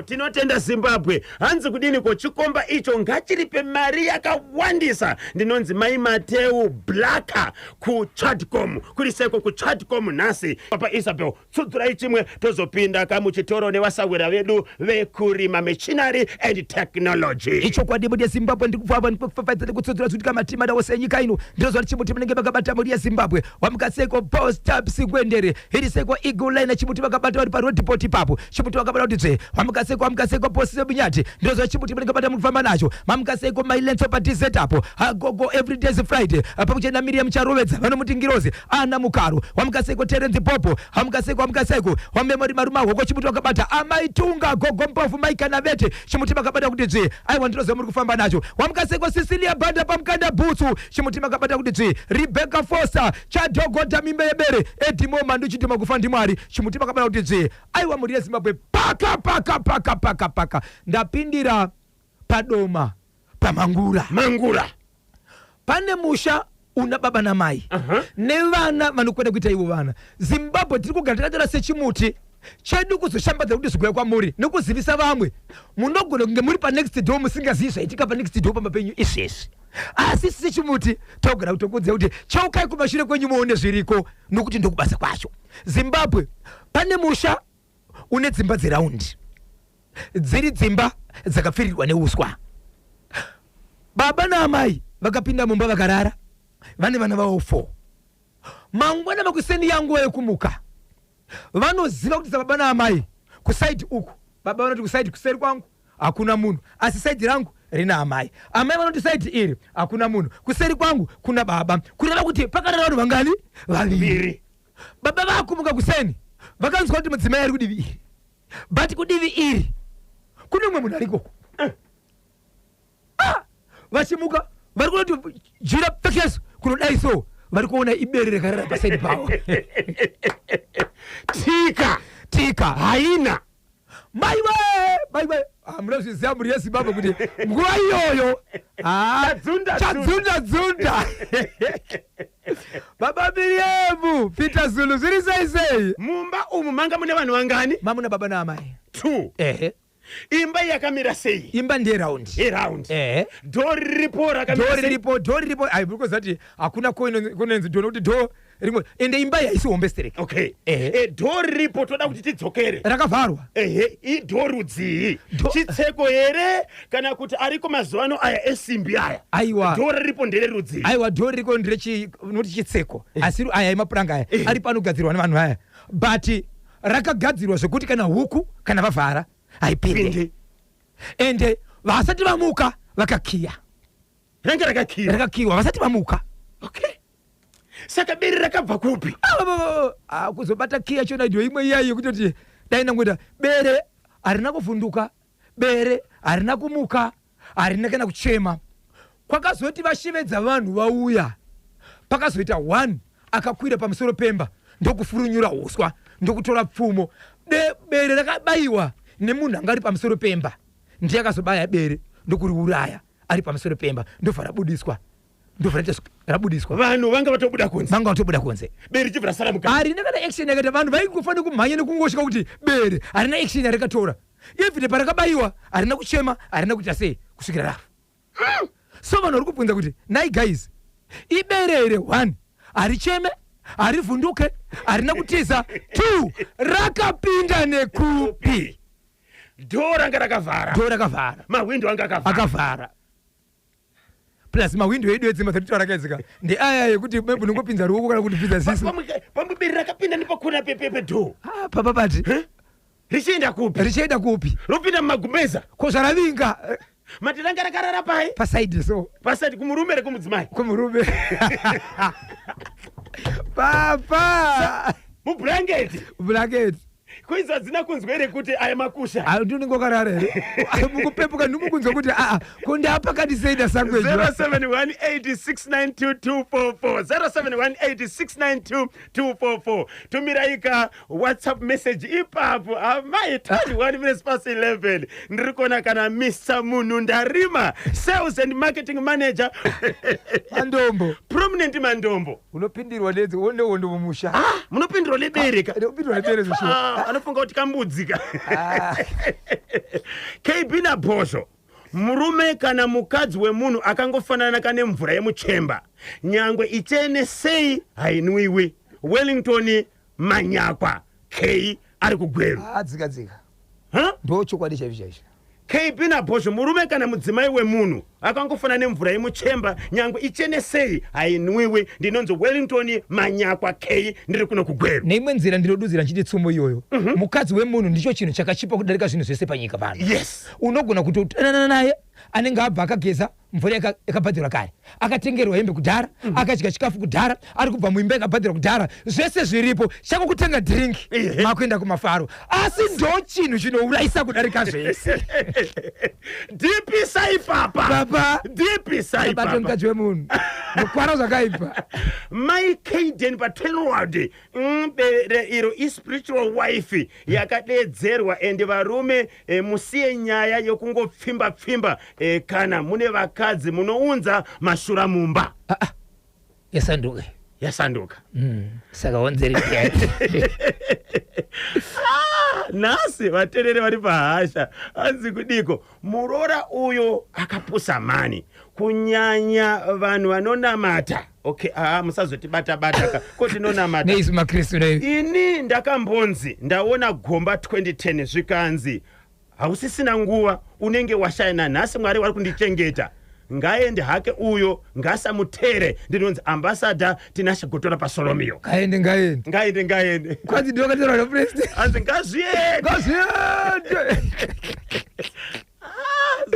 Tinotenda Zimbabwe. Hanzi kudini ko chikomba icho ngachiripe mari yakawandisa. Ndinonzi Mai Mateu Blaka ku Chatcom, kuriseko ku Chatcom nhasi. Papa Isabel, tsudzurai chimwe tozopinda kamuchitoro nevasawira vedu vekurima machinery and technology. Icho kwa dibu ya Zimbabwe ndikufava ndikufafaidzele kutsudzura kuti kamatima dawose nyika ino. Ndozvari chimuti munenge vakabata muri ya Zimbabwe. Wamukaseko post taps kwendere. Hiriseko Eagle Line chimuti vakabata vari pa road depot papo. Chimuti vakabata kuti Wamukaseko posi bunyati. Ndozo chimuti munenge bata mufamba nacho. Mamukaseko mailenso pa desert apo. Agogo every day is Friday. Apo kuchena Miriam Charovedza vanomutingiroze. Ana Mukaro. Wamukaseko Terence Popo. Wamukaseko. Wamemori maruma hoko chimuti wakabata. Amaitunga gogo mpofu Maika Navete. Chimuti wakabata kuti dzi. Aiwa ndinozo muri kufamba nacho. Wamukaseko Cecilia Banda pamkanda butsu. Chimuti wakabata kuti dzi. Rebecca Foster. Chadogo Tamimebere. Edimo Mandu chitima kufandi mwari. Chimuti wakabata kuti dzi. Aiwa muri ya Zimbabwe. Paka ndapindira padoma pamangura pane musha una baba na mai nevana vanokwenda kuita ivo vana. Zimbabwe tiri kugara takatara sechimuti chedu kuzoshambadza kuti zvigouya kwamuri nokuzivisa vamwe. Munogona kunge muri pa next door musingazivi zvaitika pa next door pamba penyu izvezvi, asi sechimuti togara kutokudziva kuti chaukai kumashure kwenyu muone zviriko nokuti ndokubasa kwacho. Zimbabwe pane musha une dzimba dzeraundi, dziri dzimba dzakapfirirwa neuswa. Baba naamai vakapinda mumba vakarara, vane vana vavo 4. Mangwana makuseni yangu ekumuka vanoziva kuti baba naamai kusaidi uku, baba vanoti kusaidi kuseri kwangu hakuna munhu, asi saidi rangu rina amai. Amai vanoti saidi iri hakuna munhu, kuseri kwangu kuna baba. Kureva kuti pakarara vanhu vangani? Vaviri. Baba vakumuka kuseni vakanzwa kuti mudzimai ari kudivi iri, but kudivi iri kune mumwe munhu arikoko. Vachimuka vari kunoti jira pfekeso kunodai so, vari kuona ibere rakarara pasaidi pavo. tika haina maiwe munozviziva muri yeZimbabwe kuti nguva iyoyo chadzunda baba Miriam Peter Zulu zviri sei? Mumba umu manga mune vanhu vangani? Mamuna baba naamai 2. Imba yakamira sei? Imba nderaundi. Dhori riripo rakamira sei? Dhori riripo. Ai because hakuna konenzi dhori kuti dhori rimwe ende imba yaisi hombestereka. Dhori riripo toda kuti tidzokere. Rakavharwa. Idhori udzii. Chitseko here kana kuti ariko mazuvano aya esimbi aya. Aiwa. Dhori riripo ndere rudzii. Aiwa dhori riko noti chitseko. Asi aya emapuranga aya ari panogadzirwa nevanhu aya. But rakagadzirwa zvekuti kana huku kana vavhara haipinde. Ende vasati vamuka vakakiya. Ranga rakakiwa vasati vamuka. Saka bere rakabva kupi? Kuzobata kiya chona ndio imwe iyayo kutoti dai nangoita bere harina kuvhunduka, bere harina kumuka, harina kana kuchema. Kwakazoti vashivedza vanhu vauya, pakazoita 1 akakwira pamusoro pemba ndokufurunyura huswa ndokutora pfumo. Bere rakabayiwa nemunhu anga ari pamusoro pemba, ndiye akazobaya bere ndokuriuraya ari pamusoro pemba, ndobva rabudiswa. Vanhu vanga vatobuda kunze. Bere chibva rasara mukati. Harina kana action yakaita vanhu vaingofanira kumhanya nekungosvika kuti bere harina action yarakatora. Even parakabayiwa harina kuchema, harina kuita sei kusvikira rafa. so vanhu vari kubvunza kuti nai guys iberere 1 haricheme harivhunduke harina kutiza 2 rakapinda nekupi dhoo ranga rakavhara mahwindo anga akavhara plus mahwindo edu edzimba dzatitaura kaizika ndeaya yekuti maybe unongopinza ruoko kana kuti pidza ziso pamwe beri rakapinda nepakona pedhoo papa pati richienda kupi ropinda mumagumbeza ko zvaravinga mati ranga rakarara pai pasaidi pasaidi kumurume rekumudzimai kumurume papa mublanketi kuizwa dzina kunzwa ere kuti aya makusha ndinongokarara here mukupepuka ndumukunzwa kuti kundapa katiseida sangweji 0718692244 tumiraika whatsapp message ipapo amai 21 minutes past 11 ndiri kuona kana Mr. Munhu Ndarima sales and marketing manager Mandombo prominent Mandombo unopindirwa nedzi wondo mumusha munopindirwa nebereka anofunga kuti kambudzika KB Nabhosho murume kana mukadzi wemunhu akangofanana kane mvura yemuchemba nyangwe ichene sei hainwiwi Wellington Manyakwa K ari kugweru dzika ndo chokwadi chaizvo KB Nabhosho murume kana mudzimai wemunhu akangofanana nemvura yemuchemba nyangwe ichene sei hainwiwi ndinonzo Wellington Manyakwa K ndiri kuno kugweru neimwe nzira ndinodudzira nchiti tsumo iyoyo mukadzi wemunhu ndicho chinhu chakachipa kudarika zvinhu zvese panyika pano unogona kutotanana naye anenge abva akageza mvura yakabhadhirwa kare akatengerwa hembe kudhara akadya chikafu kudhara ari kubva muimba yakabhadhirwa kudhara zvese zviripo chako kutenga drink makuenda kumafaro asi ndo chinhu chinourayisa kudarika zvese DP papa DP papa mukadzi wemunhu mukwara zvakaipa mai Kaden Patwelward bere iro spiritual wife yakadedzerwa ende varume musiye nyaya yokungopfimba kana mune vakadzi munounza mashura mumba yasanduka saka onzeri nasi vaterere vari pahasha anzi kudiko murora uyo akapusa mani kunyanya vanhu vanonamata musazotibata kuti nonamata neisi makristu ini ndakambonzi ndaona gomba 2010 zvikanzi hausisina nguva unenge washayana nhasi Mwari wari kundichengeta ngaende hake uyo ngasamutere ndinonzi ambassador Tinashe Gotora paSolomio ngaende kwanzi ndokatera na president anzi ngazviende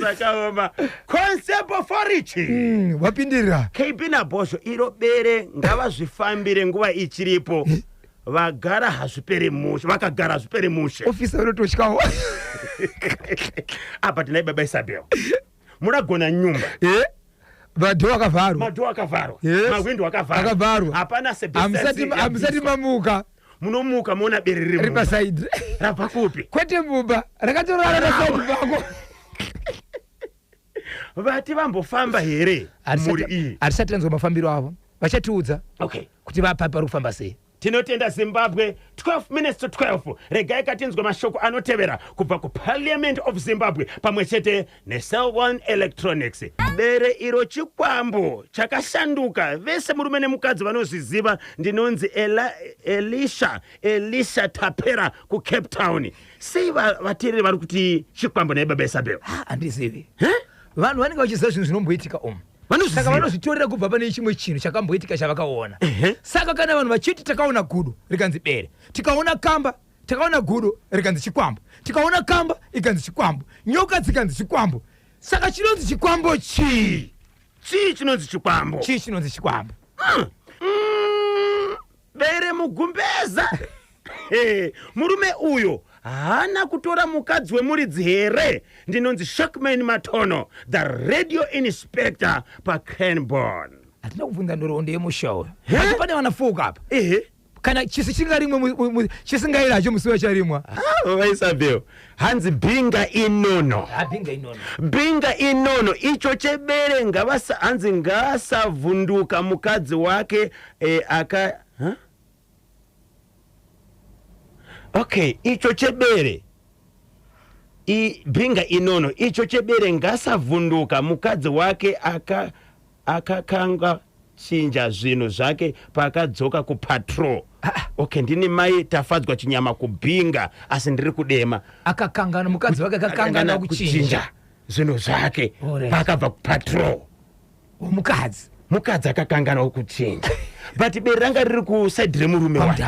zakaoma concept for rich wapindirira KB Nabhosho iro bere ngavazvifambire nguva ichiripo vagara hazvipere mushe vakagara zvipere mushe ofisa unotoshawo apa tinai baba Isabel munagona nyumba madhoo akavharwa mahwindo akavharwa hapana hamusati mamuka munomuka muona bere ripasaidi rabva kupi kwete mumba rakatorara nasaidi pako vati vambofamba here muri iyi harisati tanzwa mafambiro avo vachatiudza kuti vapa pari kufamba sei tinotenda Zimbabwe 12 minutes to 12 regai katinzwa mashoko anotevera kubva kuParliament of Zimbabwe pamwe chete neCell One Electronics bere iro chikwambo chakashanduka vese murume nemukadzi vanozviziva ndinonzi Elisha Tapera kuCape Town sei vateereri vari kuti chikwambo naibaba Isabel handizivi vanhu vanenge vachiziva zvinhu zvinomboitika saka vanozvitorera kubva pane chimwe chinhu chakamboitika chavakaona saka kana vanhu vachiti takaona gudo rikanzi bere tikaona kamba takaona gudo rikanzi chikwambo tikaona kamba ikanzi chikwambo nyoka dzikanzi chikwambo saka chinonzi chikwambo chii chinonzi chikwambo bere mugumbeza murume uyo hana kutora mukadzi wemuridzi here ndinonzi Shockman Matono the radio inspector paCranbourne hatina kubvunza ndorondo yemushauri asi pane vanafuka apa kana chisi chingarimwe chisingairacho musi wacharimwa vaisabel hanzi binga inono icho chebere hanzi ngasavhunduka mukadzi wake icho chebere bhinga inono icho chebere ngasavhunduka mukadzi wake akakanga chinja zvinhu zvake pakadzoka kupatrol. Okay, ndini mai tafadzwa chinyama kubhinga asi ndiri kudema. Akakangana mukadzi wake akakangana kuchinja zvinhu zvake pakabva kupatrol. Mukadzi akakangana kuchinja. But bere ranga riri kusaidi remurume wake.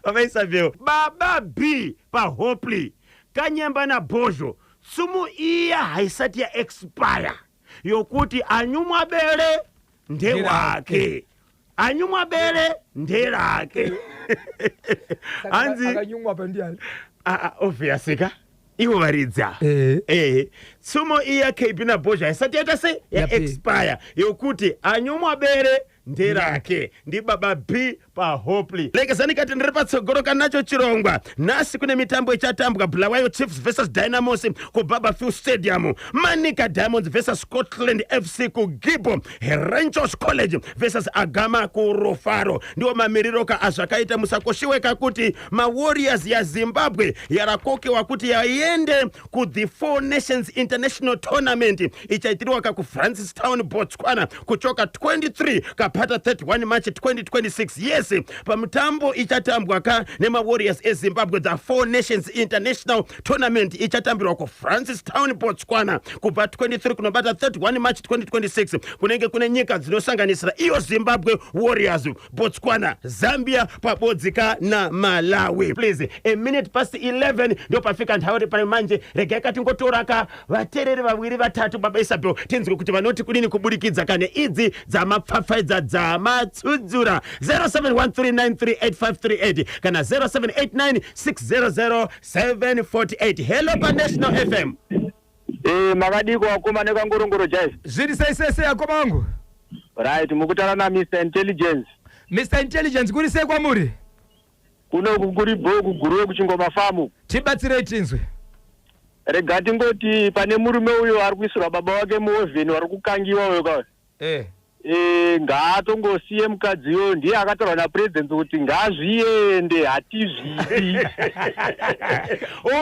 Avaisabveo baba B paHopley kanyemba naBhozho sumu iya haisati ya expire yokuti anyumwa bere ndewake. Anyumwa bere nderake. Anzi akanyumwa pandiani. Obviously ka iwo varidza. Sumo iya KB naBhozho haisati yaita se ya expire yokuti anyumwa bere nderake. Ndi baba B paHopley. Lekezani kati ndiri patsogoroka nacho chirongwa. Nasi kune mitambo ichatambwa Bulawayo Chiefs vs Dynamos ku Barberfield Stadium. Manica Diamonds vs Scotland FC ku Gibbo. Herenchos College vs Agama ku Rofaro. Ndiwo mamiriroka azvakaita musakoshiweka kuti maWarriors ya Zimbabwe yarakokewa kuti yaende ku the Four Nations International Tournament ichaitirwa ku Francistown, Botswana kuchoka 23 kapata 31 March 2026. Yes, pamutambo ichatambwa ka nema Warriors eZimbabwe the Four Nations International Tournament ichatambirwa ku Francistown, Botswana kubva 23 kunobata 31 March 2026. Kunenge kune nyika dzinosanganisira iyo Zimbabwe Warriors, Botswana, Zambia pabodzika na Malawi. Please, a minute past 11 ndio pafika nthawi pari manje regai kati ngotoraka vatereri vaviri vatatu baba Isabel tinzwe kuti vanoti kudini kubudikidza kane idzi dzamapfapfaidza dzamatsudzura. 0713938538 kana 0789600748. Hello pa National FM. Makadiko akomane kangorongoro jazz. Zviri saisese akomangu. Right, mukutara na Mr Intelligence. Mr Intelligence kuri sei kwamuri? Kuno kuri bhoku guru kuchingoma famu. Tibatsirei tinzwe. Regati ngoti pane murume uyo ari kuisirwa baba wake muovheni wari kukangiwa uyo ka. Ngaatongosiye mukadziyo ndiye akatorwa napresident kuti ngazviende hatizvidi.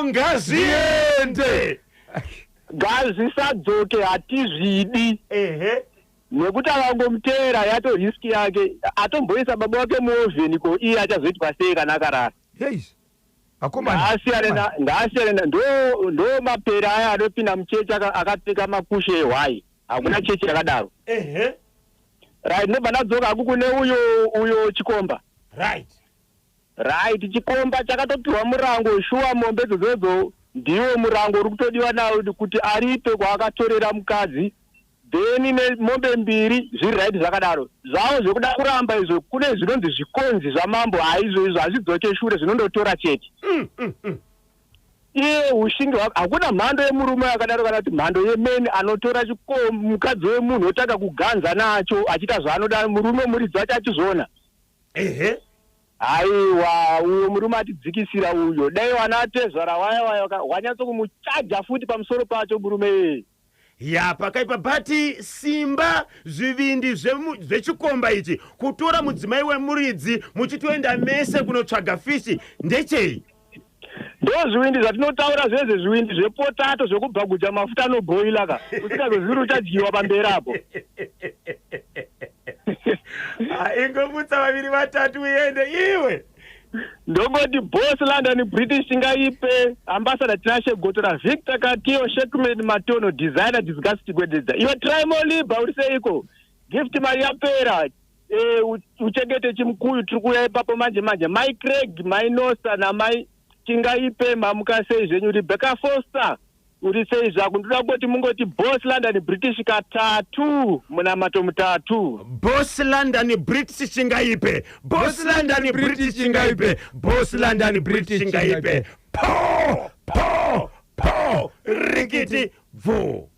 Ngazviende. Ngazvisadzoke hatizvidi. Nekuti akangomutera yato riski yake atomboisa baba wake muovheni ko iye achazoitwa sei kana akarara. Ngaasiyana ndo mapera aya anopinda muchechi akapfeka makushe ehwai. Hakuna chechi yakadaro. Right, nebanadzoka akukune uyo Chikomba. Right, Chikomba chakatopiwa murango shuwa mombe dzodzo ndiwo murango uri kutodiwa nawo kuti aripe kwaakatorera mukadzi. Then mombe mbiri zviri right zvakadaro. Zvawo zvekuda kuramba izvo kune zvinonzi zvikonzi zvamambo haizvo hazvidzoke shure zvinondotora chete. Iye ushingi hakuna mhando yemurume yakadaro kana kuti mhando yemeni anotora mukadzi wemunhu otanga kuganza nacho achita zvaanoda murume muridzi wacho achizviona. Aiwa uyo murume atidzikisira uyo dai wana tezvara waya wanyatsokumuchaja futi pamusoro pacho murume. Ya pakaipa bati simba zvivindi zvechikomba ichi kutora mudzimai wemuridzi muchitoenda mese kunotsvaga fishi ndechei? Ndo zvivindi zvatinotaura zvese zvivindi zvepotato zvekubhaguja mafuta anobhoila ka usingazozviri uchadyiwa pamberi apo. Ingomutsa vaviri vatatu uende iwe. Ndongoti boss London British ngaipe ambassador tinashe gotora Victor Katio Shekman Matono designer disgust gwededza. Iwe Trimo Liba uriseiko gift mari yapera uchengete chimkuyu tiri kuya ipapo manje Mike Craig Mainosa na Mai Chingaipe mamukasei zvenyu Rebecca Foster urisei zvako ndoda kuti mungoti boss London British katatu munamato mutatu. Boss London British Chingaipe. Boss London British Chingaipe. Boss London British Chingaipe. Po rikiti vu.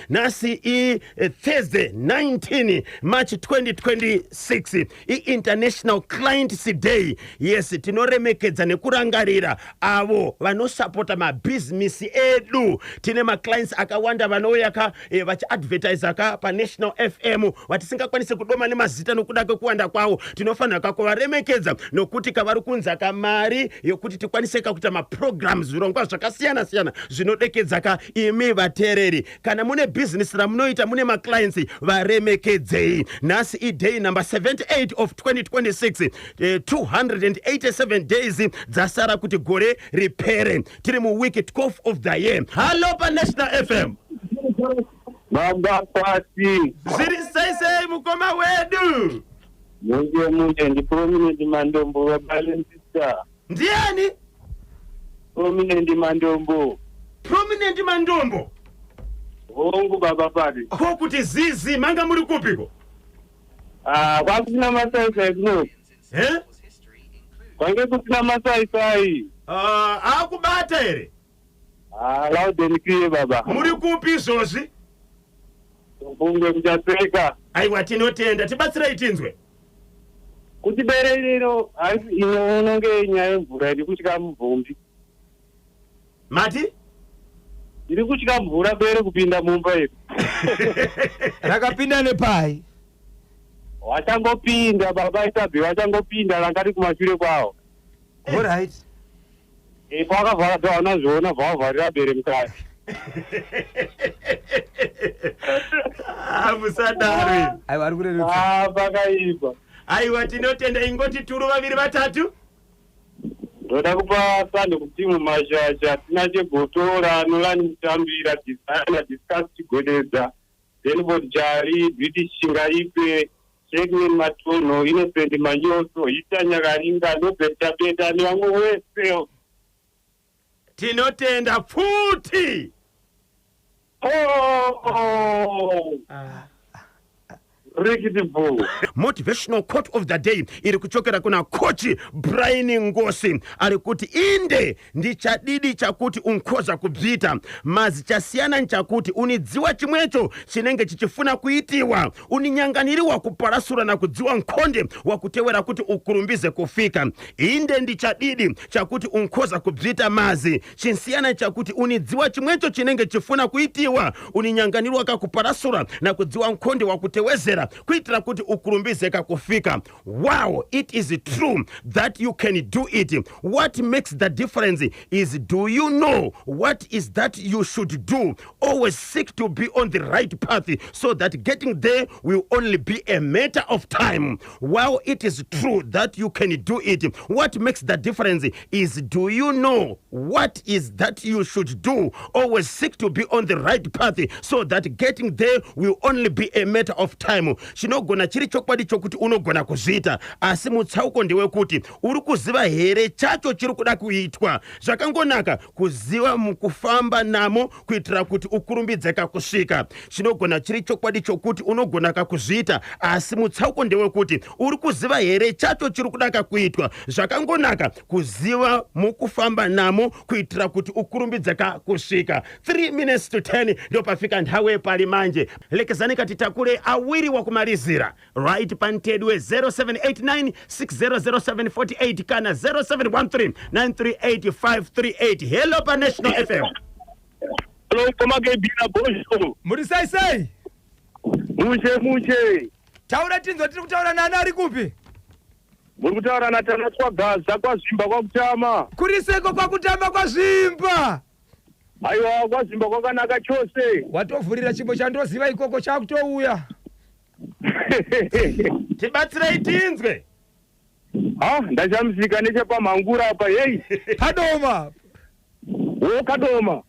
Nasi Thursday 19 March 2026 International Clients Day. Yes, tinoremekedza nekurangarira avo vanosapota mabusiness edu. Tine clients akawanda vanouya vachiadvertise pa National FM vatisingakwanise kudoma nemazita nokuda kwekuwanda kwawo. Tinofanira kuvaremekedza nokuti kavari kunza kamari yokuti tikwanise kuita maprograms zvirongwa zvakasiyana siyana zvinodekedza imi vateereri. Kana mune business ramunoita mune clients varemekedzei. Nasi day number 78 of 2026 287 days dzasara kuti gore ripere. Tiri mu week 12 of the year. Hello pa National FM. Baba pasi. Ziri sai mukoma wedu. Munje ndi prominent mandombo wa Balenciaga. Ndiani? Prominent mandombo. Prominent mandombo. Hongu baba padi. Ko kuti zizi manga muri kupiko? Kwakusina masai no. Kwange kusina masai. Akubata ere. Loud and clear baba. Muri kupi zozi? Mbunge mjapeka. Aiwa tinotenda tibatsira itinzwe. Kuti bererero inonge nyaya mvura iri kuchika mvumbi. Mati? Iri kuchika mvura bere kupinda mumba yedu. Rakapinda nepai. Wachangopinda baba Isabi wachangopinda langati kumashure kwawo. All right. Pakavhara taona zvoona vavharira bere mukati. Musadari. Aiwa ari kurerutsa. Pakaipa. Aiwa tinotenda ingoti turu vaviri vatatu. Ndoda kupa sande kutimu mashasha tina chegotora nolani mutambira designer discuss chigodedza Denbot Jari British Shingaipe Shegmen Matono Innocent Manyoso Itanya Karinga Nobeta Beta ni wangu wese. Tinotenda futi. Motivational quote of the day iri kuchokera kuna coach Brian Ngosi ari kuti inde ndichadidi chakuti unkoza kubvita mazi chasiyana nchakuti unidziwa chimwecho chinenge chichifuna kuitiwa uninyanganiriwa kuparasura na kudziwa nkonde wa kutewera kuti ukurumbize kufika. Inde ndichadidi chakuti unkoza kubvita mazi chinsiyana chakuti unidziwa chimwecho chinenge chifuna kuitiwa uninyanganiriwa kuparasura na kudziwa nkonde wa kutewezera kuitira kuti ukurumbize kufika. Wow, it is true that you can do it. What makes the difference is, do you know what is that you should do? Always seek to be on the right path so that getting there will only be a matter of time. Wow, it is true that you can do it. What makes the difference is, do you know what is that you should do? Always seek to be on the right path so that getting there will only be a matter of time. Chinogona chiri chokwadi chokuti unogona kuzviita asi mutsauko ndewe kuti uri kuziva here chacho chiri kuda kuitwa. Zvakangonaka kuziva mukufamba namo kuitira kuti ukurumbidze kusvika. Chinogona chiri chokwadi chokuti unogona kuzviita asi mutsauko ndewe kuti uri kuziva here chacho chiri kuda kuitwa. Zvakangonaka kuziva mukufamba namo kuitira kuti ukurumbidze kusvika. 3 minutes to 10 ndio pafika nthawe pali manje. Lekezani katitakule awiri wa kumalizira. Right pantedwe 0789 600748 kana 0713 938 Hello pa National FM. Hello komage bina bosho. Muri sai. Muche. Taura tinzo tiri kutaura nani ari kupi? Muri kutaura na Tana Gaza kwa Zimba kwa Kutama. Kuriseko kwa Kutama kwa Zimba. Aiwa kwa Zimba kwa kanaka chose. Watovhurira chimbo chandoziva ikoko chakutouya. Tibatsira itinzwe. Ndachamzika nechepamhangura apa hey. Padoma. Kadoma.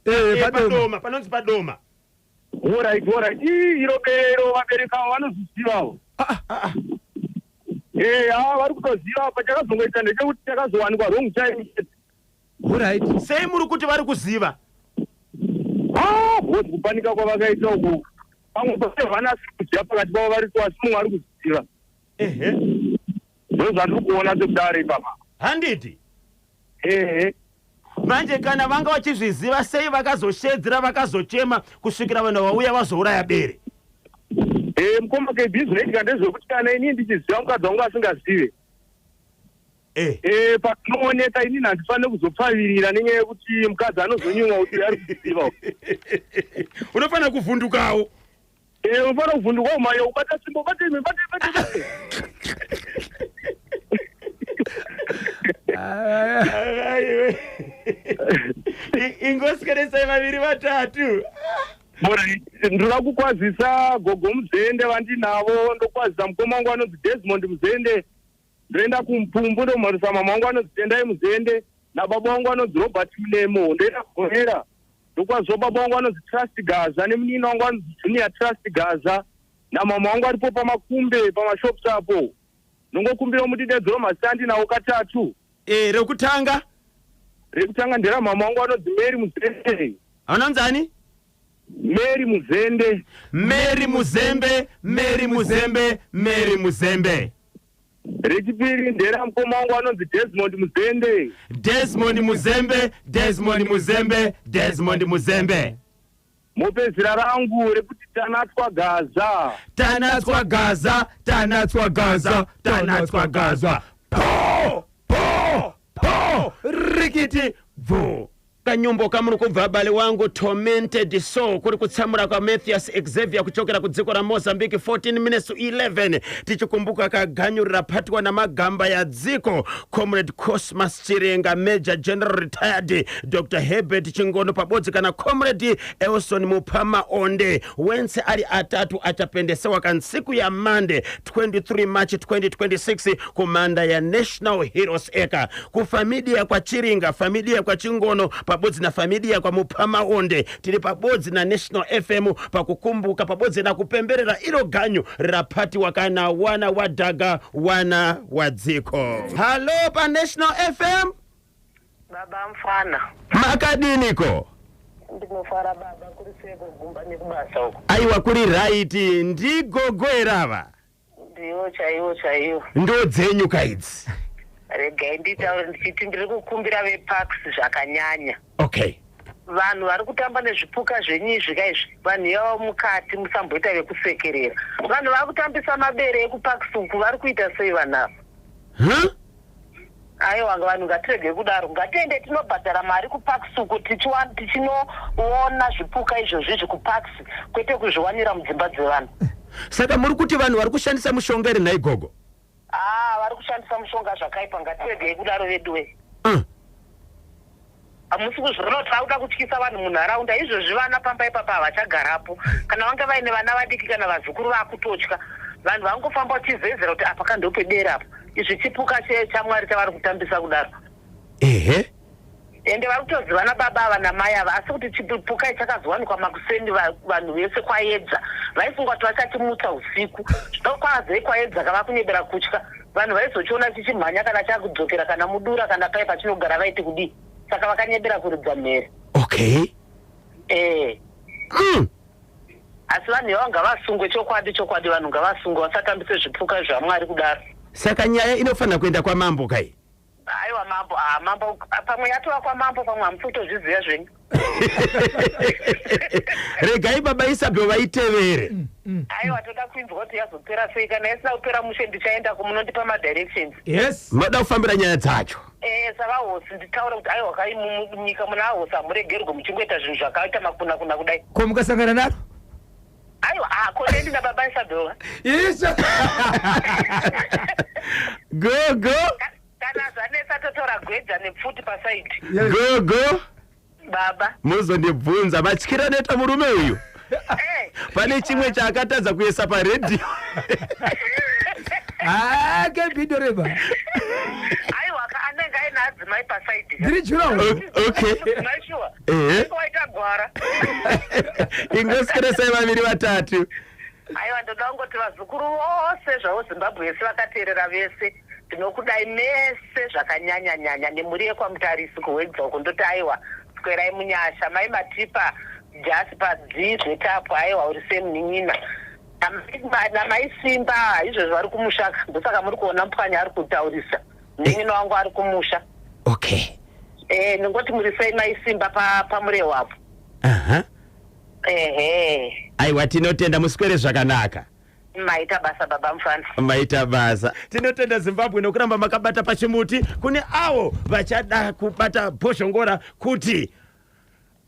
Padoma, panonzi Padoma. Alright. Iro bero vabereka vanozvizivawo. Vari kutoziva pachakazongoita ndechekuti chakazowanikwa wrong time. Alright. Sei muri kuti vari kuziva? Bosi kupanika kwavakaita uku. Pamwe pavana kuziva pakati pavo vari kwasi mumwe ari kuziva. Ndozvatiri kuona sekudare ipapa. Handiti? manje kana vanga vachizviziva sei vakazoshedzera vakazochema kusvikira vanhu vauya vazouraya bere? Mukoma business ndezvekuti kana ini ndichiziva mukadzi wangu asingazive patinooneka inini handifanire kuzopfavirira nenyaya yekuti mukadzi anozonyumwa kuti ari kuziva. Unofanira kuvhundukawo. Unofanira kuvhundukawo mayo ubata simbo bate. Ingosikeresai vaviri vatatu. Ndoda kukwazisa gogo Muzende vandinavo, ndokwazisa mukoma wangu anonzi Desmond Muzende, ndoenda kuMpumbu ndomharisa mama wangu anonzi Tendai Muzende nababa wangu anonzi Robert Mnemo, ndoenda kugonera ndokwaziwa baba wangu anonzi Trust Gaza nemunini wangu anonzi Junior Trust Gaza namama wangu aripo pamakumbe pamashops apo. Nongokumbira mudidedzero masandi nawo katatu. Rekutanga ndera mama wangu anonzi Mary Muzende. Anonzani? Mary Muzende. Mary Muzembe. Rechipiri ndera mukoma wangu anonzi Desmond Muzembe. Mopedzera rangu rekuti Tanatswa Gaza. Po. Rikiti vo. Kanyumbo kamuri kubva bale wangu Tormented Soul kuri kutsamura kwa Matthias Xavier kuchokera kudziko ra Mozambique 14 minutes to 11 tichikumbuka kaganyurira patwa na magamba ya dziko Comrade Cosmas Chirenga Major General Retired Dr. Herbert Chingono pabodzi kana Comrade Elson Mupama Onde wense ari atatu achapendesewa kansiku ya Monday 23 March 2026 kumanda ya National Heroes Eka kufamilia kwa Chiringa, familia kwa Chingono pabodzi na familia kwa Mupama Onde tili pabodzi na National FM pakukumbuka pabodzi na kupemberera ilo ganyu rapati wakana wana wadaga wana wadziko. Hello pa National FM. Baba mfana. Makadiniko. Ndinofara baba kuri seko gumba nekubasa uko. Aiwa kuri right ndigogoerava. Ndiyo chaiyo. Ndo dzenyu kaidzi. Rega nditi ndiri kukumbira veparks zvakanyanya. Okay. Vanhu vari kutamba nezvipuka zvenyizvi kaizvi vanhu yavo mukati musamboita vekusekerera. Vanhu vari kutambisa mabere ekuparks uku vari kuita sei vanavo? Aiwa vanhu ngatirege kudaro, ngatiende tinobhadhara mari kuparks uku tichinoona zvipuka izvozvi kuparks kwete kuzviwanira mudzimba dzevanhu. Saka muri kuti vanhu vari kushandisa mushonga iri naigogo? Vari kushandisa mushonga zvakaipa, ngatirege kudaro veduwe. Hamusi kuzviona tauda kutyisa vanhu munharaunda, izvozvi vana pamba ipapa havachagarapo. Kana vange vaine vana vadiki kana vazukuru vakutotya, vanhu vangofamba vachizezera kuti apa kandopedera apo. Izvi chipuka chaMwari chavari kutambisa kudaro. Ende vari kutozivana baba ava namai ava, asi kuti chipuka chakazowanikwa makuseni vanhu vese kwaedza. Vaifunga kuti vachachimutsa usiku. Zvinokwazi kwaedza kava kunyebera kutya. Vanhu vaizochiona chichimhanya kana chakudzokera kana mudura kana pai pachinogara vaiti kudii. Saka vakanyebera kuridza mhere. Okay. Asi vanhu ivavo ngavasungwe chokwadi vanhu ngavasungwe vasatambise zvipuka zvaMwari kudaro. Saka nyaya inofanira kuenda kwaMambo kai? Aiwa mambo pamwe yatova kwaMambo pamwe hamusi kutozviziva zvenyu. Regai baba Isabel vaitevere. Aiwa toda kuinzwa kuti yazopera sei, kana isina kupera mushe ndichaenda kumunondipa madirections. Yes. Moda kufambira nyaya dzacho. Savahosi nditaura kuti aiwa kai munyika muna hosi hamuregerwe muchingoita zvinhu zvakaita makuna kudai. Ko mukasangana naro? Aiwa konendi nababa Isabel. Yes. Go. Kana zanesa totora gwedza nepfuti pasaidi. Go. Baba. Muzondibvunza vatyira neta murume uyu. Pane chimwe chaakatadza kuisa paredio. Kebhido reba. Aiwa anenge aina adzimai pasaidi. Ndiri chura. Okay. Maishuwa. Waita gwara. Ingosikeresai vaviri vatatu. Aiwa ndoda kungoti vazukuru vose zvavo Zimbabwe yese vakateerera vese. Tinokudai mese zvakanyanya nemuri yekwaMutarisi kuwedza uko ndoti aiwa swerai munyasha mai Matipa Jasper Zvetapo aiwa uri semunyinyina namai Simba izvozvo vari kumushaka ndosaka muri kuona mupwanya ari kutaurisa munyina wangu ari kumusha. Okay. ningoti murisei maisimba pamurewo apo. Aha. Ehe. Aiwa tinotenda muswere zvakanaka. Maita basa baba mufana. Maita basa. Tinotenda Zimbabwe nokuramba makabata pachimuti kune avo vachada kubata bhoshongora kuti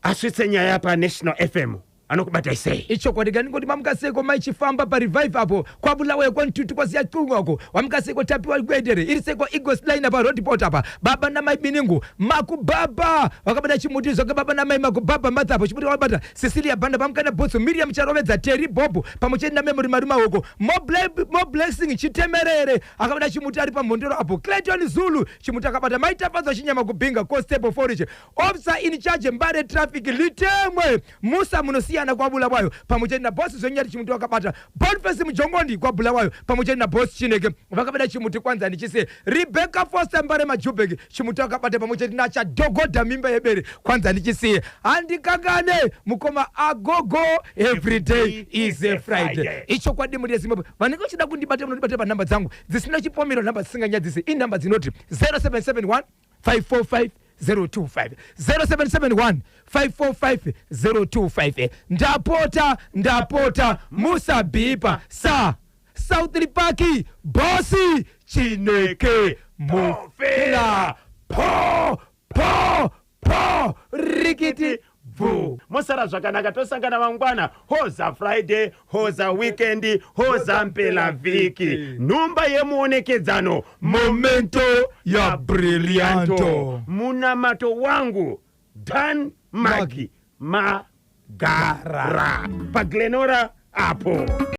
asvitse nyaya paNational FM. Anokubata isei. Icho kwa digani ngoti mamukaseko maichifamba pa revive apo kwa Bulawayo kwa ntutu kwa siya tungoko wamukaseko tapi walgwedere iriseko Eagles line pa road port apa baba na mai biningu makubaba wakabada chimutizo kwa baba na mai makubaba mathapo chimuti wabata Cecilia Banda pamukana Botso Miriam Charovedza Terry Bobo pamocheni na memory maruma woko more blessing chitemerere akabada chimuti ari pa Mondoro apo Clayton Zulu chimuti akabata maita fazo chinyama kubinga Constable Forage officer in charge Mbare traffic litemwe Musa Munosia na kwa Bulawayo pamoja na boss Zonyati chimuti wakabata Boniface Mjongondi kwa Bulawayo pamoja na boss Chineke wakabata chimuti kwanza nichise Rebecca Foster Mbare Majubegi chimuti wakabata pamoja na cha Dogoda Mimba Yebere kwanza nichise andikagane mukoma agogo every day is a Friday. Icho kwa dimu ya Zimbabwe vaniko chida kundibate munodibate pa namba zangu zisina chipomero namba singa dzise in namba zinoti 0771 545 025 0771 545 025 ndapota Musa Bipa sa South Lipaki Bosi Chineke Mofela po rikiti vu Mosara zvakanaka tosangana mangwana hoza Friday hoza weekend hoza mpela viki numba yemuonekedzano momento ya brillianto munamato wangu Dan Magi Magara pa Glenora apo.